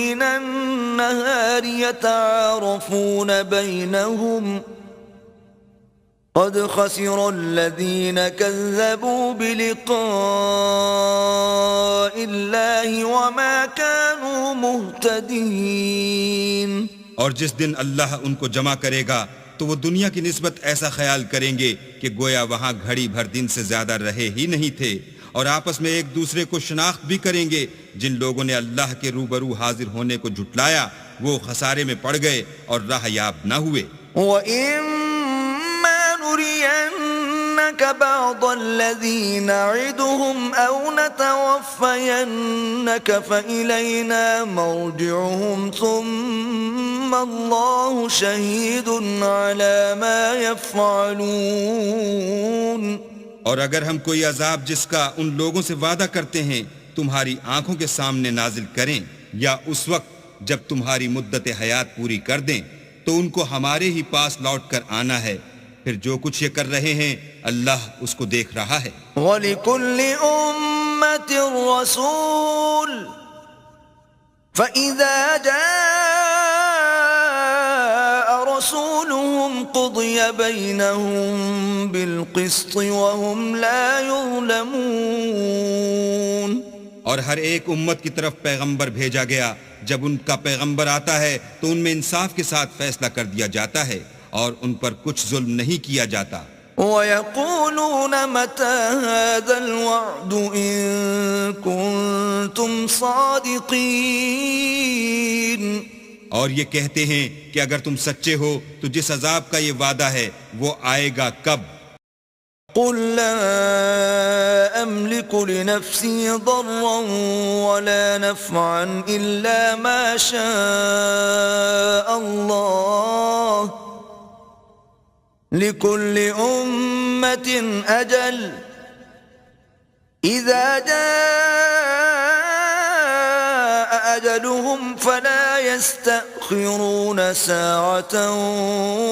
مِّنَ النَّهَارِ يَتَعَارَفُونَ بَيْنَهُمْ قَدْ خَسِرَ الَّذِينَ كَذَّبُوا بِلِقَاءِ اللَّهِ وَمَا كَانُوا مُهْتَدِينَ. اور جس دن اللہ ان کو جمع کرے گا تو وہ دنیا کی نسبت ایسا خیال کریں گے کہ گویا وہاں گھڑی بھر دن سے زیادہ رہے ہی نہیں تھے، اور آپس میں ایک دوسرے کو شناخت بھی کریں گے. جن لوگوں نے اللہ کے روبرو حاضر ہونے کو جھٹلایا وہ خسارے میں پڑ گئے اور راہ یاب نہ ہوئے. وَإِمَّا نُرِيَنَّكَ بَعْضَ الَّذِي نَعِدُهُمْ أَوْ نَتَوَفَّيَنَّكَ فَإِلَيْنَا مَرْجِعُهُمْ ثُمَّ اللَّهُ شَهِيدٌ عَلَى مَا يَفْعَلُونَ. اور اگر ہم کوئی عذاب جس کا ان لوگوں سے وعدہ کرتے ہیں تمہاری آنکھوں کے سامنے نازل کریں یا اس وقت جب تمہاری مدت حیات پوری کر دیں تو ان کو ہمارے ہی پاس لوٹ کر آنا ہے، پھر جو کچھ یہ کر رہے ہیں اللہ اس کو دیکھ رہا ہے. وَلِكُلِّ أُمَّةٍ رَسُولٌ فَإِذَا جَاءَ رَسُولُهُمْ قُضِيَ بَيْنَهُم بِالْقِسْطِ وَهُمْ لَا يُظْلَمُونَ. اور ہر ایک امت کی طرف پیغمبر بھیجا گیا، جب ان کا پیغمبر آتا ہے تو ان میں انصاف کے ساتھ فیصلہ کر دیا جاتا ہے اور ان پر کچھ ظلم نہیں کیا جاتا. وَيَقُولُونَ مَتَى هَذَا الْوَعْدُ إِن كُنتُمْ صَادِقِينَ. اور یہ کہتے ہیں کہ اگر تم سچے ہو تو جس عذاب کا یہ وعدہ ہے وہ آئے گا کب؟ قُل لَّا أَمْلِكُ لِنَفْسِي ضَرًّا وَلَا نَفْعًا إِلَّا مَا شَاءَ اللَّهُ لِكُلِّ أُمَّةٍ أَجَلٌ إِذَا جَاءَ أَجَلُهُمْ فَلَا يَسْتَأْخِرُونَ سَاعَةً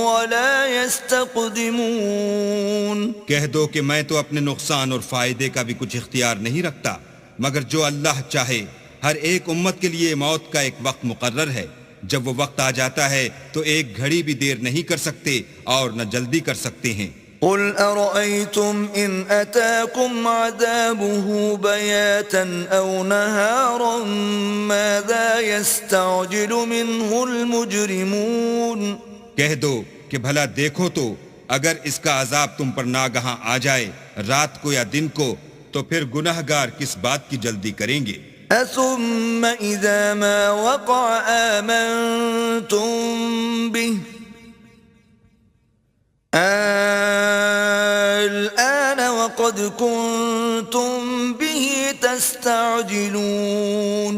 وَلَا يَسْتَقْدِمُونَ. کہہ دو کہ میں تو اپنے نقصان اور فائدے کا بھی کچھ اختیار نہیں رکھتا، مگر جو اللہ چاہے. ہر ایک امت کے لیے موت کا ایک وقت مقرر ہے، جب وہ وقت آ جاتا ہے تو ایک گھڑی بھی دیر نہیں کر سکتے اور نہ جلدی کر سکتے ہیں. قُلْ أَرَأَيْتُمْ إِنْ أَتَاكُمْ عَذَابُهُ بَيَاتًا أَوْ نَهَارًا مَاذَا يَسْتَعْجِلُ مِنْهُ الْمُجْرِمُونَ. کہہ دو کہ بھلا دیکھو تو اگر اس کا عذاب تم پر ناگہاں آ جائے رات کو یا دن کو تو پھر گناہگار کس بات کی جلدی کریں گے؟ أَثُمَّ إِذَا مَا وَقَعَ آمَنْتُمْ بِهِ الآن وقد كنتم به تستعجلون.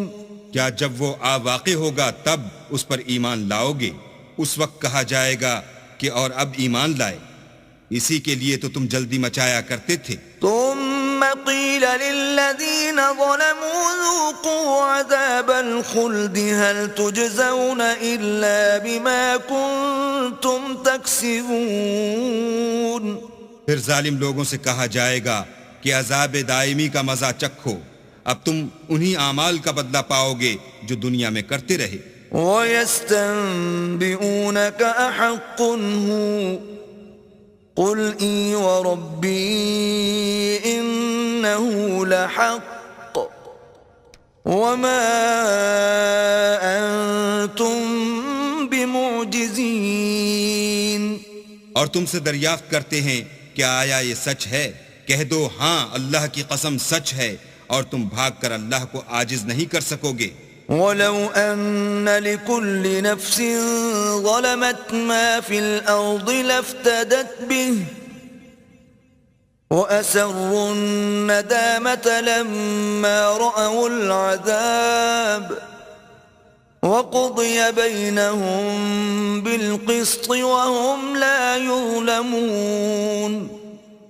کیا جب وہ آ واقع ہوگا تب اس پر ایمان لاؤ گے؟ اس وقت کہا جائے گا کہ اور اب ایمان لائے، اسی کے لیے تو تم جلدی مچایا کرتے تھے. ثم قيل للذين ظلموا ذوقوا عذاب الخلد هل تجزون إلا بما كنتم تكسبون. پھر ظالم لوگوں سے کہا جائے گا کہ عذاب دائمی کا مزہ چکھو، اب تم انہی اعمال کا بدلہ پاؤ گے جو دنیا میں کرتے رہے. وَيَسْتَنبِئُونَكَ أَحَقٌّ هُوَ قُلْ إِي وَرَبِّي إِنَّهُ لَحَقٌّ وَمَا أَنْتُمْ بِمُعْجِزِينَ. اور تم سے دریافت کرتے ہیں کہ آیا یہ سچ ہے؟ کہہ دو ہاں اللہ کی قسم سچ ہے، اور تم بھاگ کر اللہ کو عاجز نہیں کر سکو گے. وَلَوْ أَنَّ لِكُلِّ نَفْسٍ ظَلَمَتْ مَا فِي الْأَرْضِ لَافْتَدَتْ بِهِ وَأَسَرُّوا النَّدَامَةَ لَمَّا رَأَوُا الْعَذَابَ وَقُضِيَ بَيْنَهُم بِالْقِسْطِ وَهُمْ لَا يُظْلَمُونَ.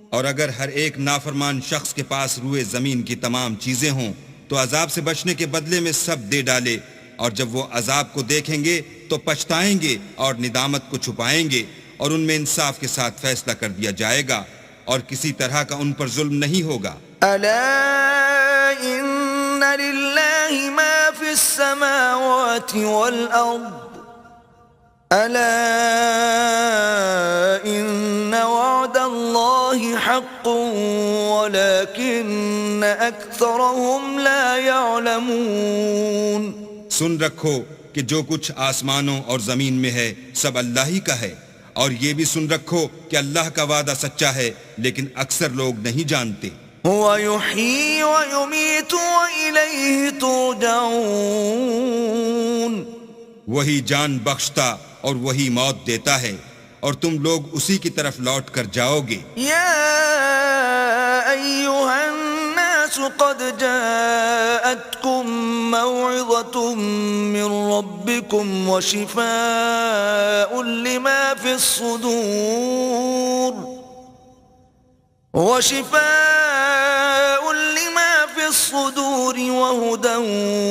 اور اگر ہر ایک نافرمان شخص کے پاس روئے زمین کی تمام چیزیں ہوں تو عذاب سے بچنے کے بدلے میں سب دے ڈالے، اور جب وہ عذاب کو دیکھیں گے تو تو پچھتائیں گے اور ندامت کو چھپائیں گے، اور ان میں انصاف کے ساتھ فیصلہ کر دیا جائے گا، اور کسی طرح کا ان پر ظلم نہیں ہوگا۔ ألا إن لله ما في السماوات والأرض ألا إن وعد الله حق ولكن أكثرهم لا يعلمون۔ سن رکھو کہ جو کچھ آسمانوں اور زمین میں ہے سب اللہ ہی کا ہے، اور یہ بھی سن رکھو کہ اللہ کا وعدہ سچا ہے، لیکن اکثر لوگ نہیں جانتے۔ هو يحيي ويميت وإليه ترجعون۔ وہی جان بخشتا اور وہی موت دیتا ہے، اور تم لوگ اسی کی طرف لوٹ کر جاؤ گے۔ يا أيها الناس قد جاءتكم موعظة من ربكم وشفاء لما في الصدور وهدى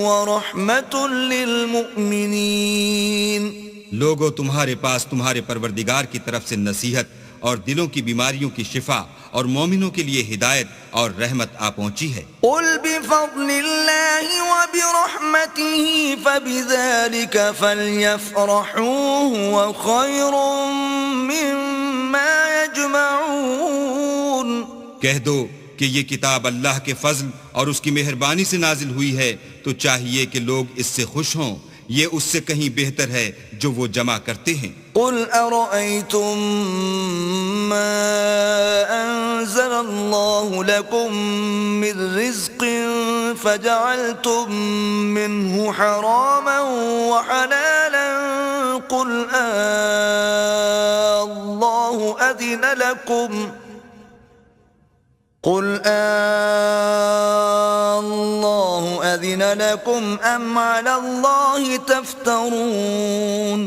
ورحمة للمؤمنين۔ لوگوں تمہارے پاس تمہارے پروردگار کی طرف سے نصیحت اور دلوں کی بیماریوں کی شفا اور مومنوں کے لیے ہدایت اور رحمت آ پہنچی ہے۔ قل بفضل الله وبرحمته فبذلك فليفرحوا هو خير مما يجمعون۔ کہہ دو کہ یہ کتاب اللہ کے فضل اور اس کی مہربانی سے نازل ہوئی ہے، تو چاہیے کہ لوگ اس سے خوش ہوں، یہ اس سے کہیں بہتر ہے جو وہ جمع کرتے ہیں۔ قل أرأيتم ما أنزل الله لكم من رزق فجعلتم منه حراما وحلالا قل الله أذن لكم أم على الله تفترون۔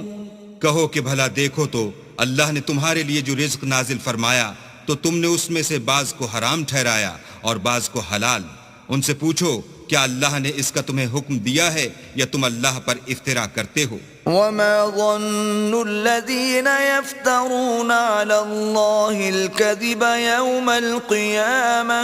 کہو کہ بھلا دیکھو تو اللہ نے تمہارے لیے جو رزق نازل فرمایا تو تم نے اس میں سے بعض کو حرام ٹھہرایا اور بعض کو حلال۔ ان سے پوچھو کیا اللہ نے اس کا تمہیں حکم دیا ہے یا تم اللہ پر افترا کرتے ہو؟ وما ظن الذين يفترون على الله الكذب يوم القيامة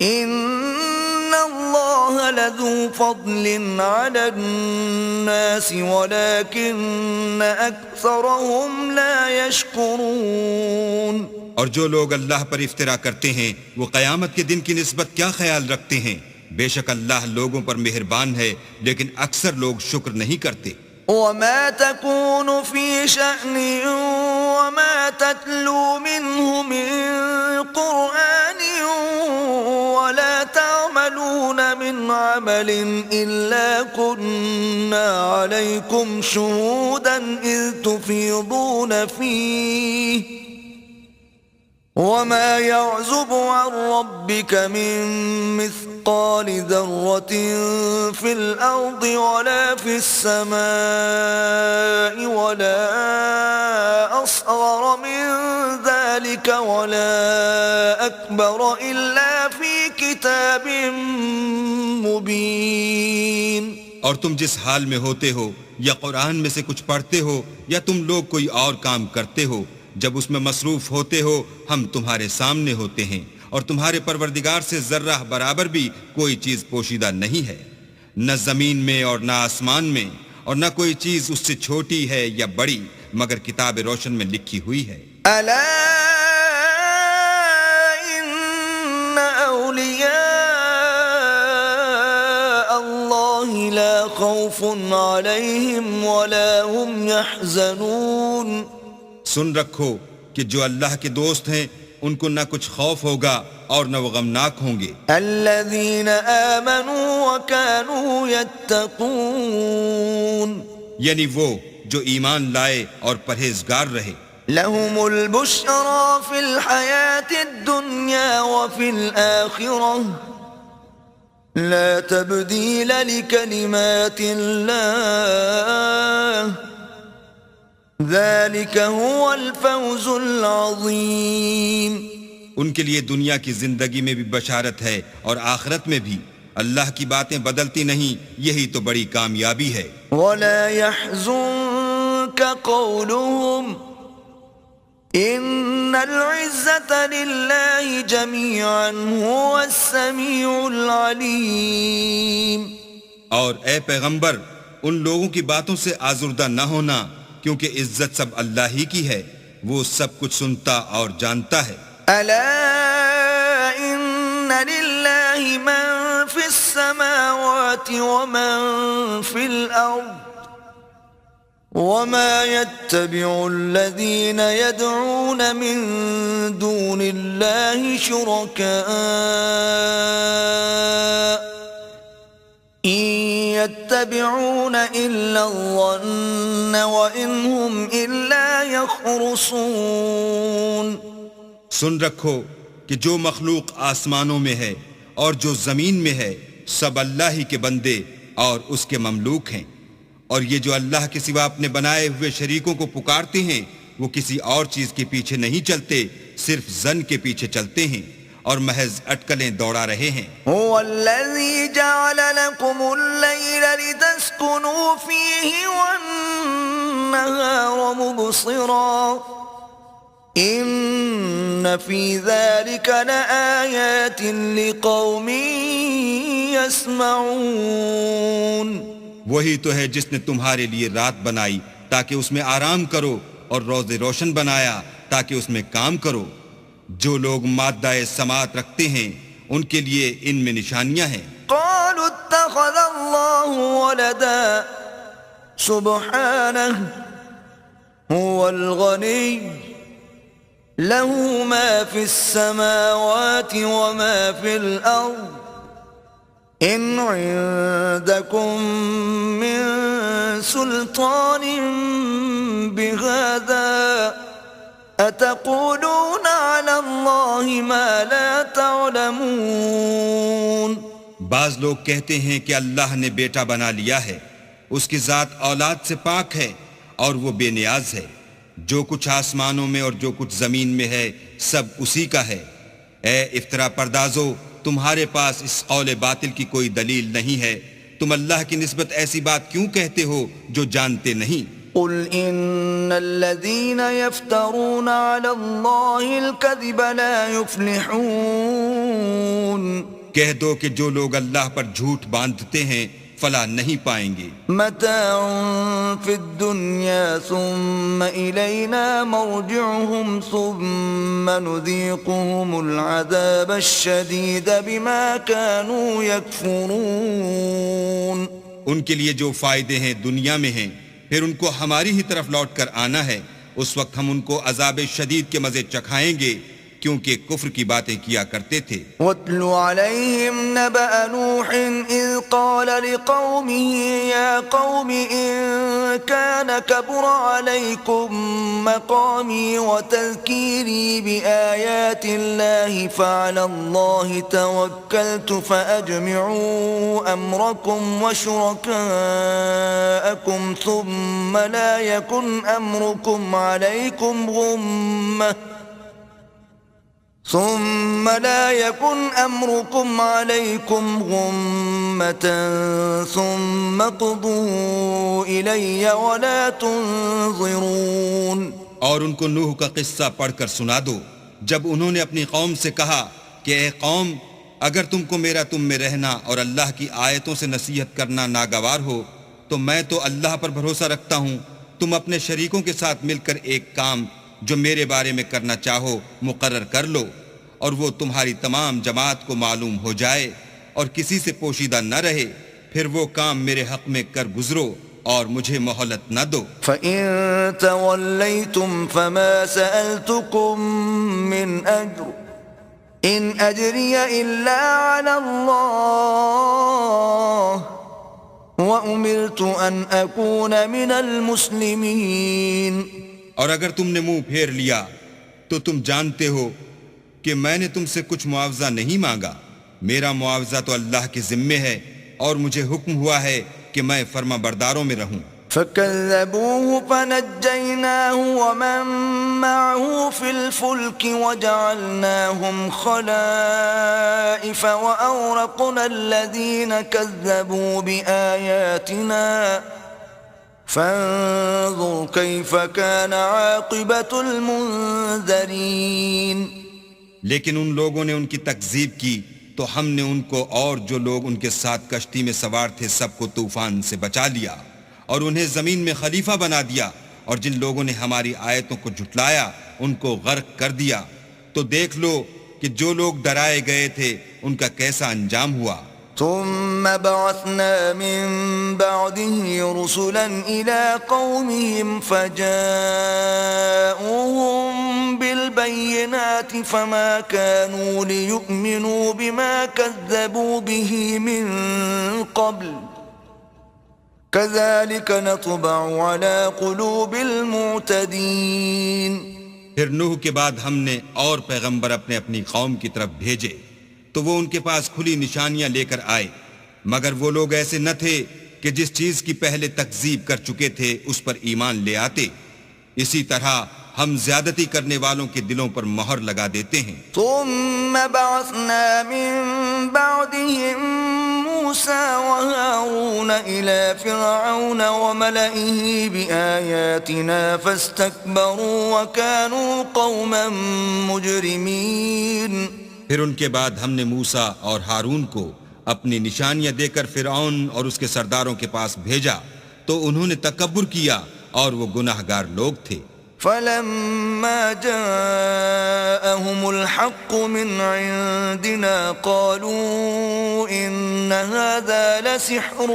إن الله لذو فضل على الناس ولكن أكثرهم لا يشكرون۔ اور جو لوگ اللہ پر افترا کرتے ہیں وہ قیامت کے دن کی نسبت کیا خیال رکھتے ہیں؟ بے شک اللہ لوگوں پر مہربان ہے لیکن اکثر لوگ شکر نہیں کرتے۔ وما تكون في شأن وما تتلو منه من قرآن ولا تعملون من عمل إلا كنا عليكم شهودا إذ تفيضون فيه وما يعزب عن ربك من مثقال ذرة في الأرض ولا في السماء ولا أصغر من ذلك ولا أكبر إلا في كتاب مبين۔ اور تم جس حال میں ہوتے ہو یا قرآن میں سے کچھ پڑھتے ہو یا تم لوگ کوئی اور کام کرتے ہو، جب اس میں مصروف ہوتے ہو ہم تمہارے سامنے ہوتے ہیں، اور تمہارے پروردگار سے ذرہ برابر بھی کوئی چیز پوشیدہ نہیں ہے، نہ زمین میں اور نہ آسمان میں، اور نہ کوئی چیز اس سے چھوٹی ہے یا بڑی مگر کتاب روشن میں لکھی ہوئی ہے۔ ألا إن أولياء الله لا خوف عليهم ولا هم يحزنون۔ سن رکھو کہ جو اللہ کے دوست ہیں ان کو نہ کچھ خوف ہوگا اور نہ وہ غمناک ہوں گے۔ الذين آمنوا وكانوا يتقون۔ یعنی وہ جو ایمان لائے اور پرہیزگار رہے۔ لهم البشرى في الحياة الدنيا وفي الآخرة لا تبديل لكلمات الله ذلك هو الفوز العظيم۔ ان کے لیے دنیا کی زندگی میں بھی بشارت ہے اور آخرت میں بھی، اللہ کی باتیں بدلتی نہیں، یہی تو بڑی کامیابی ہے۔ ولا يحزنك قولهم ان العزة لله جميعا هو السميع العليم۔ اور اے پیغمبر، ان لوگوں کی باتوں سے آزردہ نہ ہونا، کیونکہ عزت سب اللہ ہی کی ہے، وہ سب کچھ سنتا اور جانتا ہے۔ الا ان لله من في السماوات ومن في الارض وما يتبع الذين يدعون من دون الله شركاء إن يتبعون إلا الظن وإن هم إلا يخرصون۔ سن رکھو کہ جو مخلوق آسمانوں میں ہے اور جو زمین میں ہے سب اللہ ہی کے بندے اور اس کے مملوک ہیں، اور یہ جو اللہ کے سوا اپنے بنائے ہوئے شریکوں کو پکارتے ہیں وہ کسی اور چیز کے پیچھے نہیں چلتے، صرف ظن کے پیچھے چلتے ہیں اور محض اٹکلیں دوڑا رہے ہیں۔ هو الذي جعل لكم الليل لتسكنوا فيه والنهار مبصرا ان في ذلك لآيات لقوم يسمعون۔ وہی تو ہے جس نے تمہارے لیے رات بنائی تاکہ اس میں آرام کرو، اور روز روشن بنایا تاکہ اس میں کام کرو۔ جو لوگ مادہ سماعت رکھتے ہیں ان کے لیے ان میں نشانیاں ہیں۔ قالوا اتخذ الله ولدا سبحانه هو الغني له ما في السماوات وما في الأرض إن عندكم من سلطان بهذا أتقولون على الله ما لا تعلمون۔ بعض لوگ کہتے ہیں کہ اللہ نے بیٹا بنا لیا ہے، اس کی ذات اولاد سے پاک ہے اور وہ بے نیاز ہے، جو کچھ آسمانوں میں اور جو کچھ زمین میں ہے سب اسی کا ہے۔ اے افطرا پردازو، تمہارے پاس اس قول باطل کی کوئی دلیل نہیں ہے، تم اللہ کی نسبت ایسی بات کیوں کہتے ہو جو جانتے نہیں؟ قل ان الذين يفترون على الله الكذب لا يفلحون۔ کہہ دو کہ جو لوگ اللہ پر جھوٹ باندھتے ہیں فلاح نہیں پائیں گے۔ متاع في الدنيا ثم إلينا مرجعهم ثم نذيقهم العذاب الشديد بما كانوا يكفرون۔ ان کے لیے جو فائدے ہیں دنیا میں ہیں، پھر ان کو ہماری ہی طرف لوٹ کر آنا ہے، اس وقت ہم ان کو عذاب شدید کے مزے چکھائیں گے کیونکہ کفر کی باتیں کیا کرتے تھے۔ وَاتْلُ عَلَيْهِمْ نَبَأَ نُوحٍ إِذْ قَالَ لِقَوْمِهِ يَا قَوْمِ إِن كَانَ كَبُرَ عَلَيْكُمْ مَقَامِي وَتَذْكِيرِي بِآيَاتِ اللَّهِ فَعَلَى اللَّهِ تَوَكَّلْتُ فَأَجْمِعُوا أَمْرَكُمْ وَشُرَكَاءَكُمْ ثُمَّ لَا يَكُنْ أَمْرُكُمْ عَلَيْكُمْ غُمَّةً ثُمَّ قُضُوا إِلَيَّ وَلَا تُنظِرُونَ۔ اور ان کو نوح کا قصہ پڑھ کر سنا دو، جب انہوں نے اپنی قوم سے کہا کہ اے قوم، اگر تم کو میرا تم میں رہنا اور اللہ کی آیتوں سے نصیحت کرنا ناگوار ہو تو میں تو اللہ پر بھروسہ رکھتا ہوں، تم اپنے شریکوں کے ساتھ مل کر ایک کام جو میرے بارے میں کرنا چاہو مقرر کر لو، اور وہ تمہاری تمام جماعت کو معلوم ہو جائے اور کسی سے پوشیدہ نہ رہے، پھر وہ کام میرے حق میں کر گزرو اور مجھے مہلت نہ دو۔ فَإِن تَوَلَّيْتُمْ فَمَا سَأَلْتُكُم مِّنْ أَجْرٍ إِنْ أَجْرِيَ إِلَّا عَلَى اللَّهِ وَأُمِرْتُ أَنْ أَكُونَ مِنَ الْمُسْلِمِينَ۔ اور اگر تم نے منہ پھیر لیا تو تم جانتے ہو کہ میں نے تم سے کچھ معاوضہ نہیں مانگا، میرا معاوضہ تو اللہ کے ذمے ہے اور مجھے حکم ہوا ہے کہ میں فرما برداروں میں رہوں۔ فَكَذَّبُوهُ فَنَجَّيْنَاهُ وَمَن معه في الفلك وجعلناهم خلائف وأورقنا الذين كذبوا بآياتنا فانظر كيف كان عاقبة المنذرين. لیکن ان لوگوں نے ان کی تکذیب کی تو ہم نے ان کو اور جو لوگ ان کے ساتھ کشتی میں سوار تھے سب کو طوفان سے بچا لیا اور انہیں زمین میں خلیفہ بنا دیا، اور جن لوگوں نے ہماری آیتوں کو جھٹلایا ان کو غرق کر دیا. تو دیکھ لو کہ جو لوگ ڈرائے گئے تھے ان کا کیسا انجام ہوا. ثم بعثنا من بعده رسلا إلى قومهم فجاءوهم بالبينات فما كانوا ليؤمنوا بما كذبوا به من قبل كذلك نطبع على قلوب المعتدين. پھر نوح کے بعد ہم نے اور پیغمبر اپنے اپنی قوم کی طرف بھیجے تو وہ ان کے پاس کھلی نشانیاں لے کر آئے، مگر وہ لوگ ایسے نہ تھے کہ جس چیز کی پہلے تکذیب کر چکے تھے اس پر ایمان لے آتے. اسی طرح ہم زیادتی کرنے والوں کے دلوں پر مہر لگا دیتے ہیں. ثم بعثنا من بعدهم موسى وهارون إلى فرعون وملئه بآياتنا فاستكبروا وكانوا قوما مجرمين. پھر ان کے بعد ہم نے موسیٰ اور ہارون کو اپنی نشانیاں دے کر فرعون اور اس کے سرداروں کے پاس بھیجا تو انہوں نے تکبر کیا اور وہ گناہگار لوگ تھے. فلما جاءهم الحق من عندنا قالوا إن هذا لسحر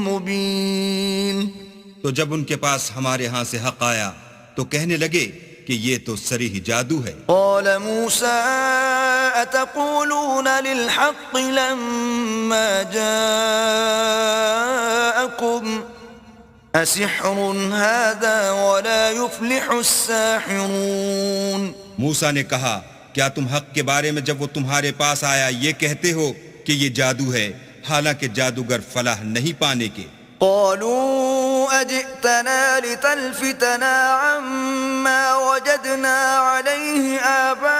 مبين. تو جب ان کے پاس ہمارے ہاں سے حق آیا تو کہنے لگے کہ یہ تو صریح جادو ہے. قال موسى أتقولون للحق لما جاءكم أسحر هذا ولا يفلح الساحرون. موسیٰ نے کہا کیا تم حق کے بارے میں جب وہ تمہارے پاس آیا یہ کہتے ہو کہ یہ جادو ہے، حالانکہ جادوگر فلاح نہیں پانے کے. قالوا أجئتنا لتلفتنا عما وجدنا عليه آباءنا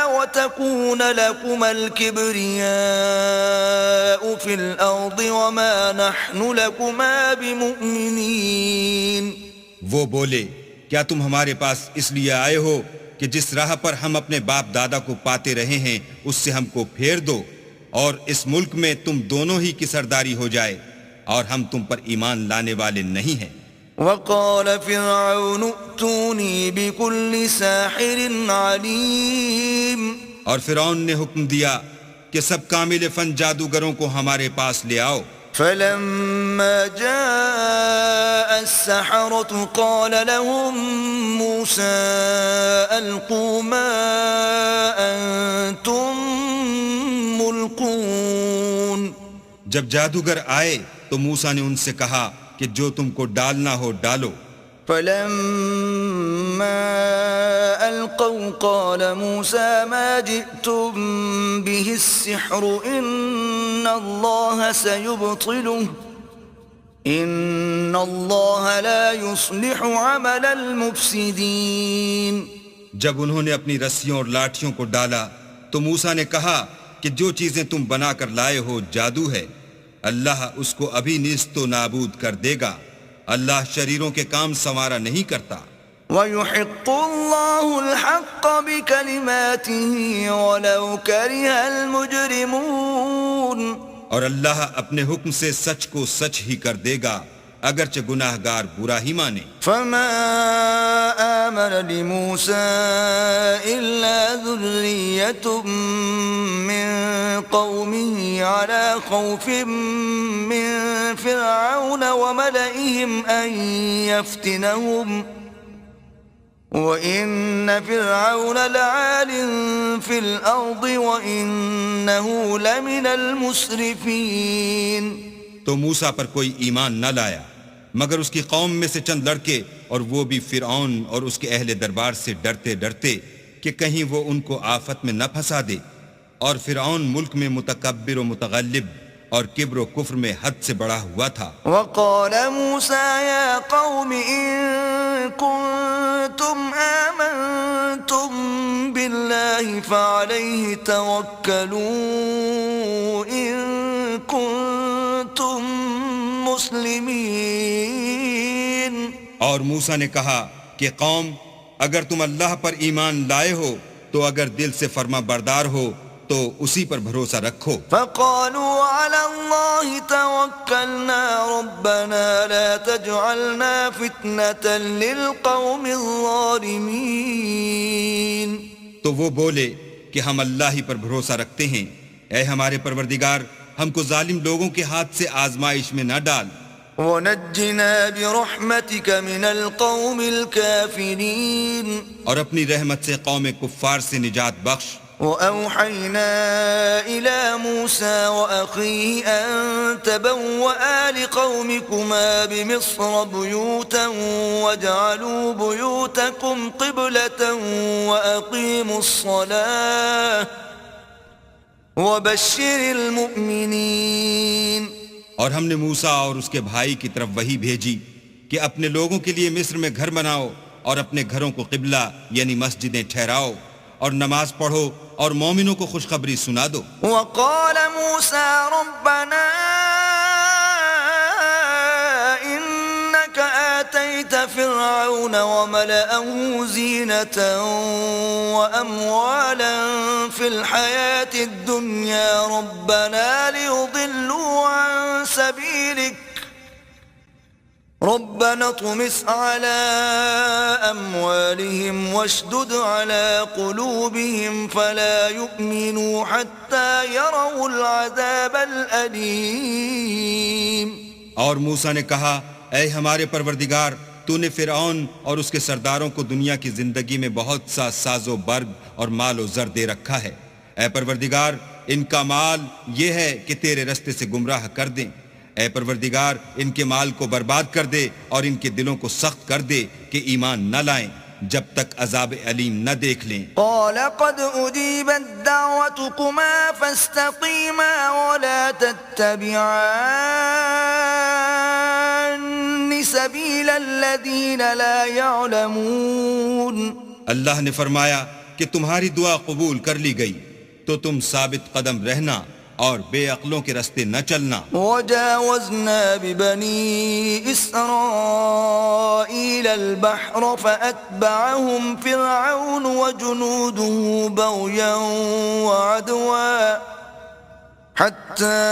وتكون لكما الكبرياء في الأرض وما نحن لكما بمؤمنين. وہ بولے کیا تم ہمارے پاس اس لیے آئے ہو کہ جس راہ پر ہم اپنے باپ دادا کو پاتے رہے ہیں اس سے ہم کو پھیر دو اور اس ملک میں تم دونوں ہی کی سرداری ہو جائے، اور ہم تم پر ایمان لانے والے نہیں ہیں. وقال فرعون ائتوني بكل ساحر عليم. اور فرعون نے حکم دیا کہ سب کامل فن جادوگروں کو ہمارے پاس لے آؤ. فلما جاء السحرة قال لهم موسى ألقوا ما أنتم ملقون. جب جادوگر آئے تو موسیٰ نے ان سے کہا کہ جو تم کو ڈالنا ہو ڈالو. فلما ألقوا قال موسى ما جئتم به السحر إن الله سيبطله إن الله لا يصلح عمل المفسدين. جب انہوں نے اپنی رسیوں اور لاٹھیوں کو ڈالا تو موسیٰ نے کہا کہ جو چیزیں تم بنا کر لائے ہو جادو ہے، اللہ اس کو ابھی نیست و نابود کر دے گا. اللہ شریروں کے کام سنوارا نہیں کرتا. وَيُحِقُّ اللَّهُ الْحَقَّ بِكَلِمَاتِهِ وَلَوْ كَرِهَ الْمُجْرِمُونَ. اور اللہ اپنے حکم سے سچ کو سچ ہی کر دے گا اگرچہ گناہگار برا ہی مانے. فما آمن لموسى إلا ذرية من قومه على خوف من فرعون وملئهم أن يفتنهم وَإِنَّ فِرْعَوْنَ لَعَالٍ فِي الْأَرْضِ وَإِنَّهُ لَمِنَ الْمُسْرِفِينَ. تو موسیٰ پر کوئی ایمان نہ لایا مگر اس کی قوم میں سے چند لڑکے، اور وہ بھی فرعون اور اس کے اہل دربار سے ڈرتے ڈرتے کہ کہیں وہ ان کو آفت میں نہ پھنسا دے. اور فرعون ملک میں متکبر و متغلب اور کبر و کفر میں حد سے بڑا ہوا تھا. وقال موسى يا قوم إن فعليه توكلوا إن كنتم مسلمين. اور موسیٰ نے کہا کہ قوم اگر تم اللہ پر ایمان لائے ہو تو اگر دل سے فرما بردار ہو تو اسی پر بھروسہ رکھو. فقالوا على الله توكلنا ربنا لا تجعلنا فتنة للقوم الظالمين. تو وہ بولے کہ ہم اللہ ہی پر بھروسہ رکھتے ہیں، اے ہمارے پروردگار ہم کو ظالم لوگوں کے ہاتھ سے آزمائش میں نہ ڈال. وَنَجِّنَا بِرَحْمَتِكَ مِنَ الْقَوْمِ الْكَافِرِينَ. اور اپنی رحمت سے قوم کفار سے نجات بخش. وَأَوْحَيْنَا إِلَى مُوسَى وَأَخِيهِ أَن تَبَوَّآ لِقَوْمِكُمَا بِمِصْرَ بُيُوتًا وَاجْعَلُوا بُيُوتَكُمْ قِبْلَةً وَأَقِيمُوا الصَّلَاةَ وَبَشِّرِ الْمُؤْمِنِينَ. اور ہم نے موسیٰ اور اس کے بھائی کی طرف وحی بھیجی کہ اپنے لوگوں کے لیے مصر میں گھر بناؤ اور اپنے گھروں کو قبلہ یعنی مسجدیں ٹھہراؤ اور نماز پڑھو اور مومنوں کو خوشخبری سنا دو. وقال موسى ربنا إنك آتيت فرعون وملأه زينة وأموالا في الحياة الدنيا ربنا ليضلوا عن سبيلك ربنا اطمس على أموالهم واشدد على قلوبهم فلا يؤمنوا حتى يروا العذاب الأليم. اور موسیٰ نے کہا اے ہمارے پروردگار تو نے فرعون اور اس کے سرداروں کو دنیا کی زندگی میں بہت سا ساز و برگ اور مال و زر دے رکھا ہے. اے پروردگار ان کا مال یہ ہے کہ تیرے رستے سے گمراہ کر دیں. اے پروردگار ان کے مال کو برباد کر دے اور ان کے دلوں کو سخت کر دے کہ ایمان نہ لائیں جب تک عذاب علیم نہ دیکھ لیں. قال قد أجيبت دعوتكما فاستقيما ولا تتبعان سبيل الذين لا يعلمون. اللہ نے فرمایا کہ تمہاری دعا قبول کر لی گئی تو تم ثابت قدم رہنا اور بے عقلوں کے رستے نہ چلنا. وجاوزنا ببني إسرائيل البحر فأتبعهم فرعون وجنوده بغيا وعدوا حتى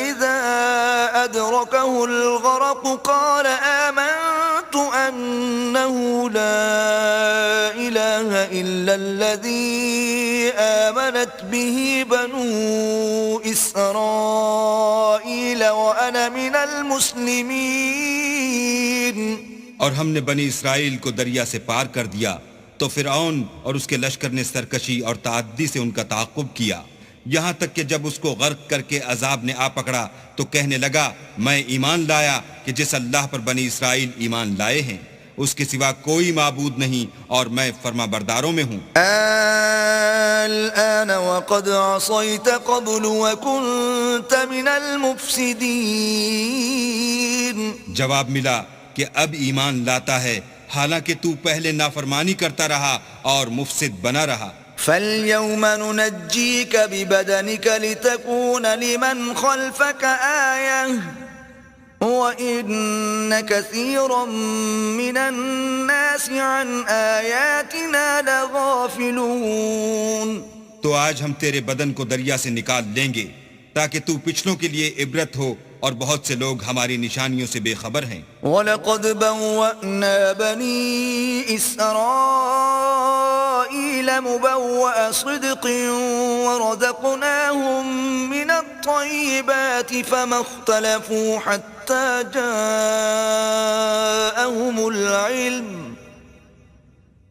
إذا أدركه الغرق قال آمنت أنه لا إله إلا الذي آمنت به بنو إسرائيل وأنا من المسلمين. اور ہم نے بنی اسرائیل کو دریا سے پار کر دیا تو فرعون اور اس کے لشکر نے سرکشی اور تعدی سے ان کا تعاقب کیا یہاں تک کہ جب اس کو غرق کر کے عذاب نے آ پکڑا تو کہنے لگا میں ایمان لایا کہ جس اللہ پر بنی اسرائیل ایمان لائے ہیں اس کے سوا کوئی معبود نہیں اور میں فرما برداروں میں ہوں. الآن وقد عصيت قبل وكنت من المفسدين. جواب ملا کہ اب ایمان لاتا ہے حالانکہ تو پہلے نافرمانی کرتا رہا اور مفسد بنا رہا. فَالْيَوْمَ نُنَجِّيكَ بِبَدَنِكَ لِتَكُونَ لِمَنْ خَلْفَكَ آيَةً وَإِنَّ كَثِيرًا مِنَ النَّاسِ عَنْ آيَاتِنَا لَغَافِلُونَ. تو آج ہم تیرے بدن کو دریا سے نکال لیں گے تاکہ تو پچھلوں کے لیے عبرت ہو اور بہت سے لوگ ہماری نشانیوں سے بے خبر ہیں. وَلَقَدْ بَوَّأْنَا بَنِي إِسْرَائِيلَ مُبَوَّأَ صِدْقٍ وَرَزَقْنَاهُمْ مِنَ الطَّيِّبَاتِ فَمَا اخْتَلَفُوا حَتَّى جَاءَهُمُ الْعِلْمُ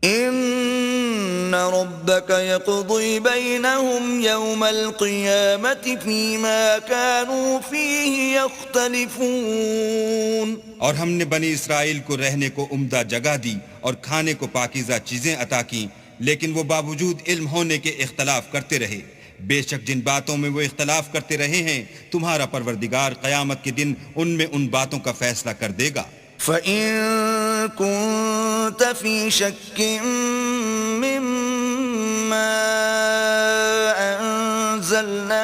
إِنَّ رَبَّكَ يَقْضِي بَيْنَهُمْ يَوْمَ الْقِيَامَةِ فِيمَا كَانُوا فِيهِ يَخْتَلِفُونَ. اور ہم نے بنی اسرائیل کو رہنے کو عمدہ جگہ دی اور کھانے کو پاکیزہ چیزیں عطا کیں لیکن وہ باوجود علم ہونے کے اختلاف کرتے رہے. بے شک جن باتوں میں وہ اختلاف کرتے رہے ہیں تمہارا پروردگار قیامت کے دن ان میں ان باتوں کا فیصلہ کر دے گا. فَإِن كُنتَ فِي شَكٍّ مِّمَّا أنزلنا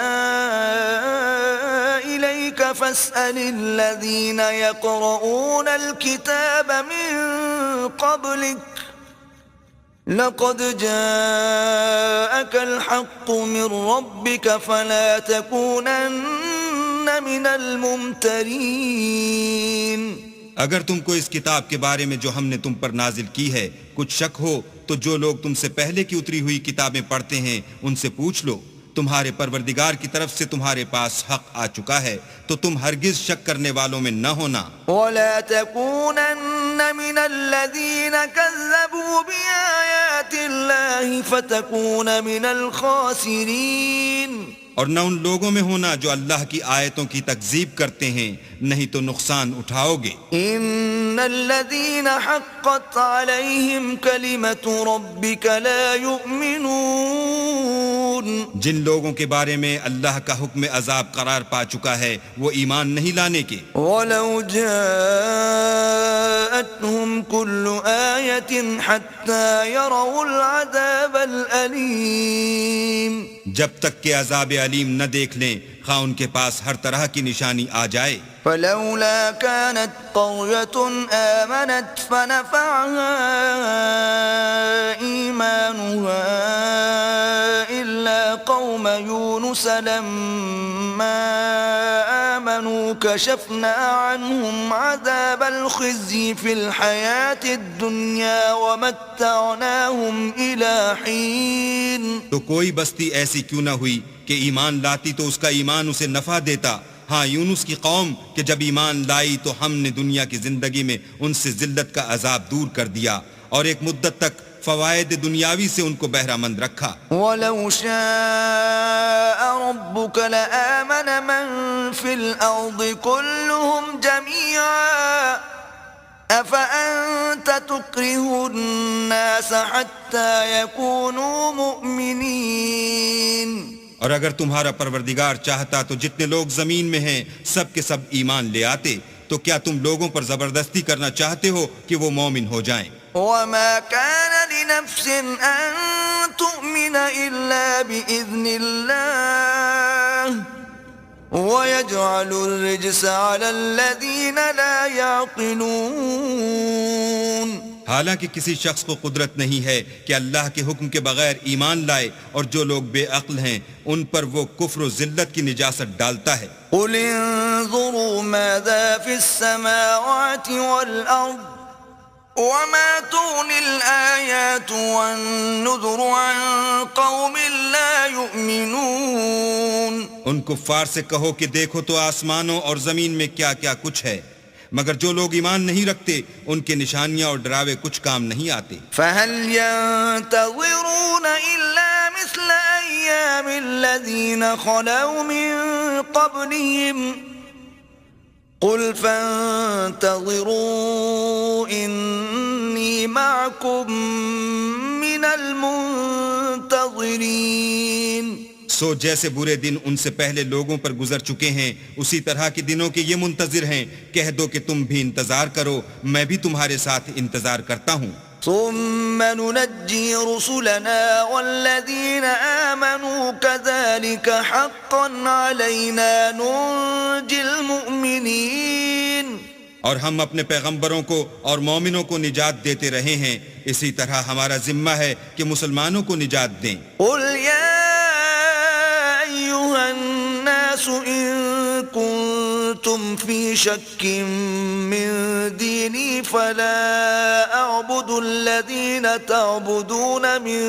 إليك فاسأل الذين يقرؤون الكتاب من قبلك لقد جاءك الحق من ربك فلا تكونن من الممترين. اگر تم کو اس کتاب کے بارے میں جو ہم نے تم پر نازل کی ہے کچھ شک ہو تو جو لوگ تم سے پہلے کی اتری ہوئی کتابیں پڑھتے ہیں ان سے پوچھ لو. تمہارے پروردگار کی طرف سے تمہارے پاس حق آ چکا ہے تو تم ہرگز شک کرنے والوں میں نہ ہونا. ولا تكونن من الذين كذبوا بآيات الله فتكون من الخاسرين. اور نہ ان لوگوں میں ہونا جو اللہ کی آیتوں کی تکذیب کرتے ہیں نہیں تو نقصان اٹھاؤ گے. ان الذين حقت عليهم كلمة ربك لا يؤمنون. جن لوگوں کے بارے میں اللہ کا حکم عذاب قرار پا چکا ہے وہ ایمان نہیں لانے کے. ولو جاءتهم كل آية حتى يروا العذاب الأليم. جب تک کہ عذاب علیم نہ دیکھ لیں خواہ ان کے پاس ہر طرح کی نشانی آ جائے. فلولا كانت قرية آمنت فنفعها إيمانها إلا قوم يونس لما آمنوا كشفنا عنهم عذاب الخزي في الحياة الدنيا ومتعناهم إلى حين. تو کوئی بستی ایسی کیوں نہ ہوئی کہ ایمان لاتی تو اس کا ایمان اسے نفع دیتا. ہاں یونس کی قوم کہ جب ایمان لائی تو ہم نے دنیا کی زندگی میں ان سے ذلت کا عذاب دور کر دیا اور ایک مدت تک فوائد دنیاوی سے ان کو بہرہ مند رکھا. وَلَوْ شَاءَ رَبُّكَ لَآمَنَ مَن فِي الْأَرْضِ كُلُّهُمْ جَمِيعًا أَفَأَنْتَ تُكْرِهُ النَّاسَ حَتَّى يَكُونُوا مُؤْمِنِينَ. اور اگر تمہارا پروردگار چاہتا تو جتنے لوگ زمین میں ہیں سب کے سب ایمان لے آتے. تو کیا تم لوگوں پر زبردستی کرنا چاہتے ہو کہ وہ مومن ہو جائیں؟ وَمَا كَانَ لِنَفْسٍ أَن تُؤْمِنَ إِلَّا بِإِذْنِ اللَّهِ وَيَجْعَلُ الرِّجْسَ عَلَى الَّذِينَ لَا يَعْقِلُونَ. حالانکہ کسی شخص کو قدرت نہیں ہے کہ اللہ کے حکم کے بغیر ایمان لائے اور جو لوگ بے عقل ہیں ان پر وہ کفر و ذلت کی نجاست ڈالتا ہے. قُلِ انظُرُوا مَاذَا فِي السَّمَاوَاتِ وَالْأَرْضِ وَمَا تُغْنِي الْآيَاتُ وَالنُّذُرُ عَن قَوْمٍ لَا يُؤْمِنُونَ. ان کفار سے کہو کہ دیکھو تو آسمانوں اور زمین میں کیا کیا کچھ ہے مگر جو لوگ ایمان نہیں رکھتے ان کے نشانیاں اور ڈراوے کچھ کام نہیں آتے. فَهَلْ يَنْتَظِرُونَ إِلَّا مِثْلَ أَيَّامِ الَّذِينَ خَلَوْا مِن قَبْلِهِمْ قُلْ فَانْتَظِرُوا إِنِّي مَعَكُمْ مِنَ الْمُنْتَظِرِينَ. سو جیسے برے دن ان سے پہلے لوگوں پر گزر چکے ہیں اسی طرح کے دنوں کے یہ منتظر ہیں. کہہ دو کہ تم بھی انتظار کرو میں بھی تمہارے ساتھ انتظار کرتا ہوں. ثم ننجي رسلنا والذين آمنوا كذلك حقا علينا ننجي المؤمنين. اور ہم اپنے پیغمبروں کو اور مومنوں کو نجات دیتے رہے ہیں اسی طرح ہمارا ذمہ ہے کہ مسلمانوں کو نجات دیں. قل يا أيها الناس إن كنتم في شك من ديني فلا أعبد الذين تعبدون من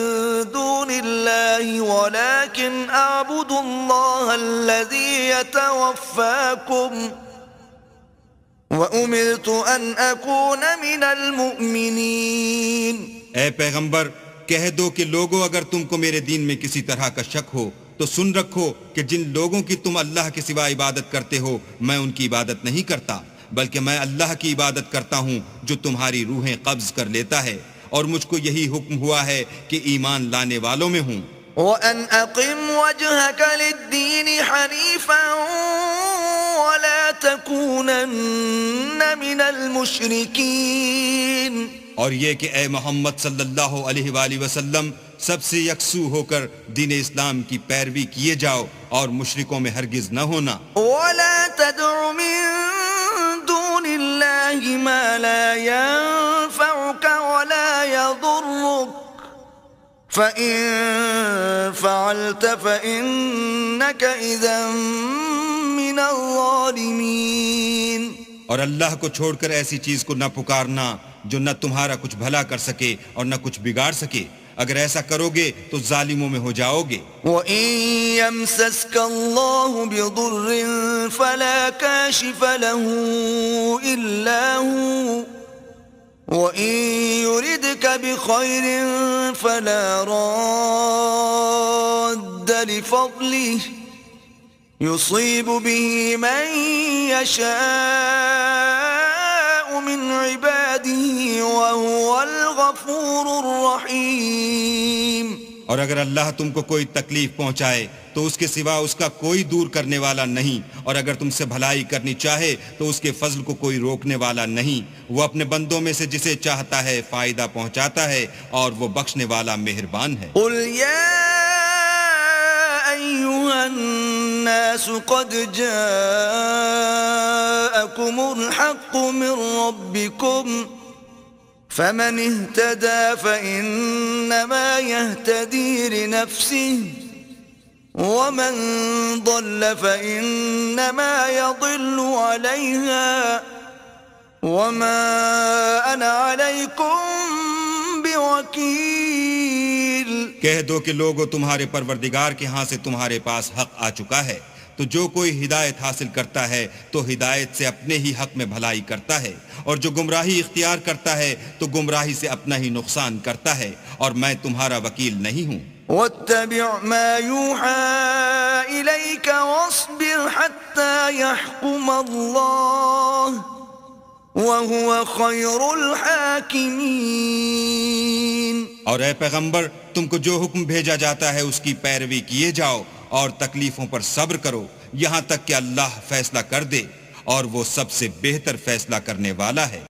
دون الله ولكن أعبد الله الذي يتوفاكم وَأُمِرْتُ أَنْ أَكُونَ مِنَ الْمُؤْمِنِينَ. اے پیغمبر کہہ دو کہ لوگو اگر تم کو میرے دین میں کسی طرح کا شک ہو تو سن رکھو کہ جن لوگوں کی تم اللہ کے سوا عبادت کرتے ہو میں ان کی عبادت نہیں کرتا بلکہ میں اللہ کی عبادت کرتا ہوں جو تمہاری روحیں قبض کر لیتا ہے اور مجھ کو یہی حکم ہوا ہے کہ ایمان لانے والوں میں ہوں. وَأَنْ أَقِمْ وَجْهَكَ لِلدِّينِ حَنِيفًا وَلَا تَكُونَنَّ مِنَ الْمُشْرِكِينَ. اور یہ کہ اے محمد صلی اللہ علیہ وآلہ وسلم سب سے یکسو ہو کر دین اسلام کی پیروی کیے جاؤ اور مشرکوں میں ہرگز نہ ہونا. ولا تدع من دون الله ما لا ينفعك ولا يضرك فإن فعلت فإنك إذا من الظالمين. اور اللہ کو چھوڑ کر ایسی چیز کو نہ پکارنا جو نہ تمہارا کچھ بھلا کر سکے اور نہ کچھ بگاڑ سکے. اگر ایسا کرو گے تو ظالموں میں ہو جاؤ گے. وَإِن يَمْسَسْكَ اللَّهُ بِضُرٍّ فَلَا كَاشِفَ لَهُ إِلَّا هُوَ وَإِن يُرِدْكَ بِخَيْرٍ فَلَا رَادَّ لِفَضْلِهِ يُصِيبُ بِهِ مَن يَشَاءُ من عباده وهو الغفور الرحیم. اور اگر اللہ تم کو کوئی تکلیف پہنچائے تو اس کے سوا اس کا کوئی دور کرنے والا نہیں، اور اگر تم سے بھلائی کرنی چاہے تو اس کے فضل کو کوئی روکنے والا نہیں. وہ اپنے بندوں میں سے جسے چاہتا ہے فائدہ پہنچاتا ہے اور وہ بخشنے والا مہربان ہے. قل یا ایھا الناس قد جاءکم الحق من ربکم فمن اهتدى فإنما يهتدي لنفسه ومن ضل فإنما يضل عليها وما أنا عليكم بوكيل. کہہ دو کہ لوگو تمہارے پروردگار کے ہاں سے تمہارے پاس حق آ چکا ہے، تو جو کوئی ہدایت حاصل کرتا ہے تو ہدایت سے اپنے ہی حق میں بھلائی کرتا ہے، اور جو گمراہی اختیار کرتا ہے تو گمراہی سے اپنا ہی نقصان کرتا ہے، اور میں تمہارا وکیل نہیں ہوں. واتبع ما يوحى إليك واصبر حتى يحكم الله وهو خير الحاكمين. اور اے پیغمبر، تم کو جو حکم بھیجا جاتا ہے اس کی پیروی کیے جاؤ اور تکلیفوں پر صبر کرو یہاں تک کہ اللہ فیصلہ کر دے، اور وہ سب سے بہتر فیصلہ کرنے والا ہے.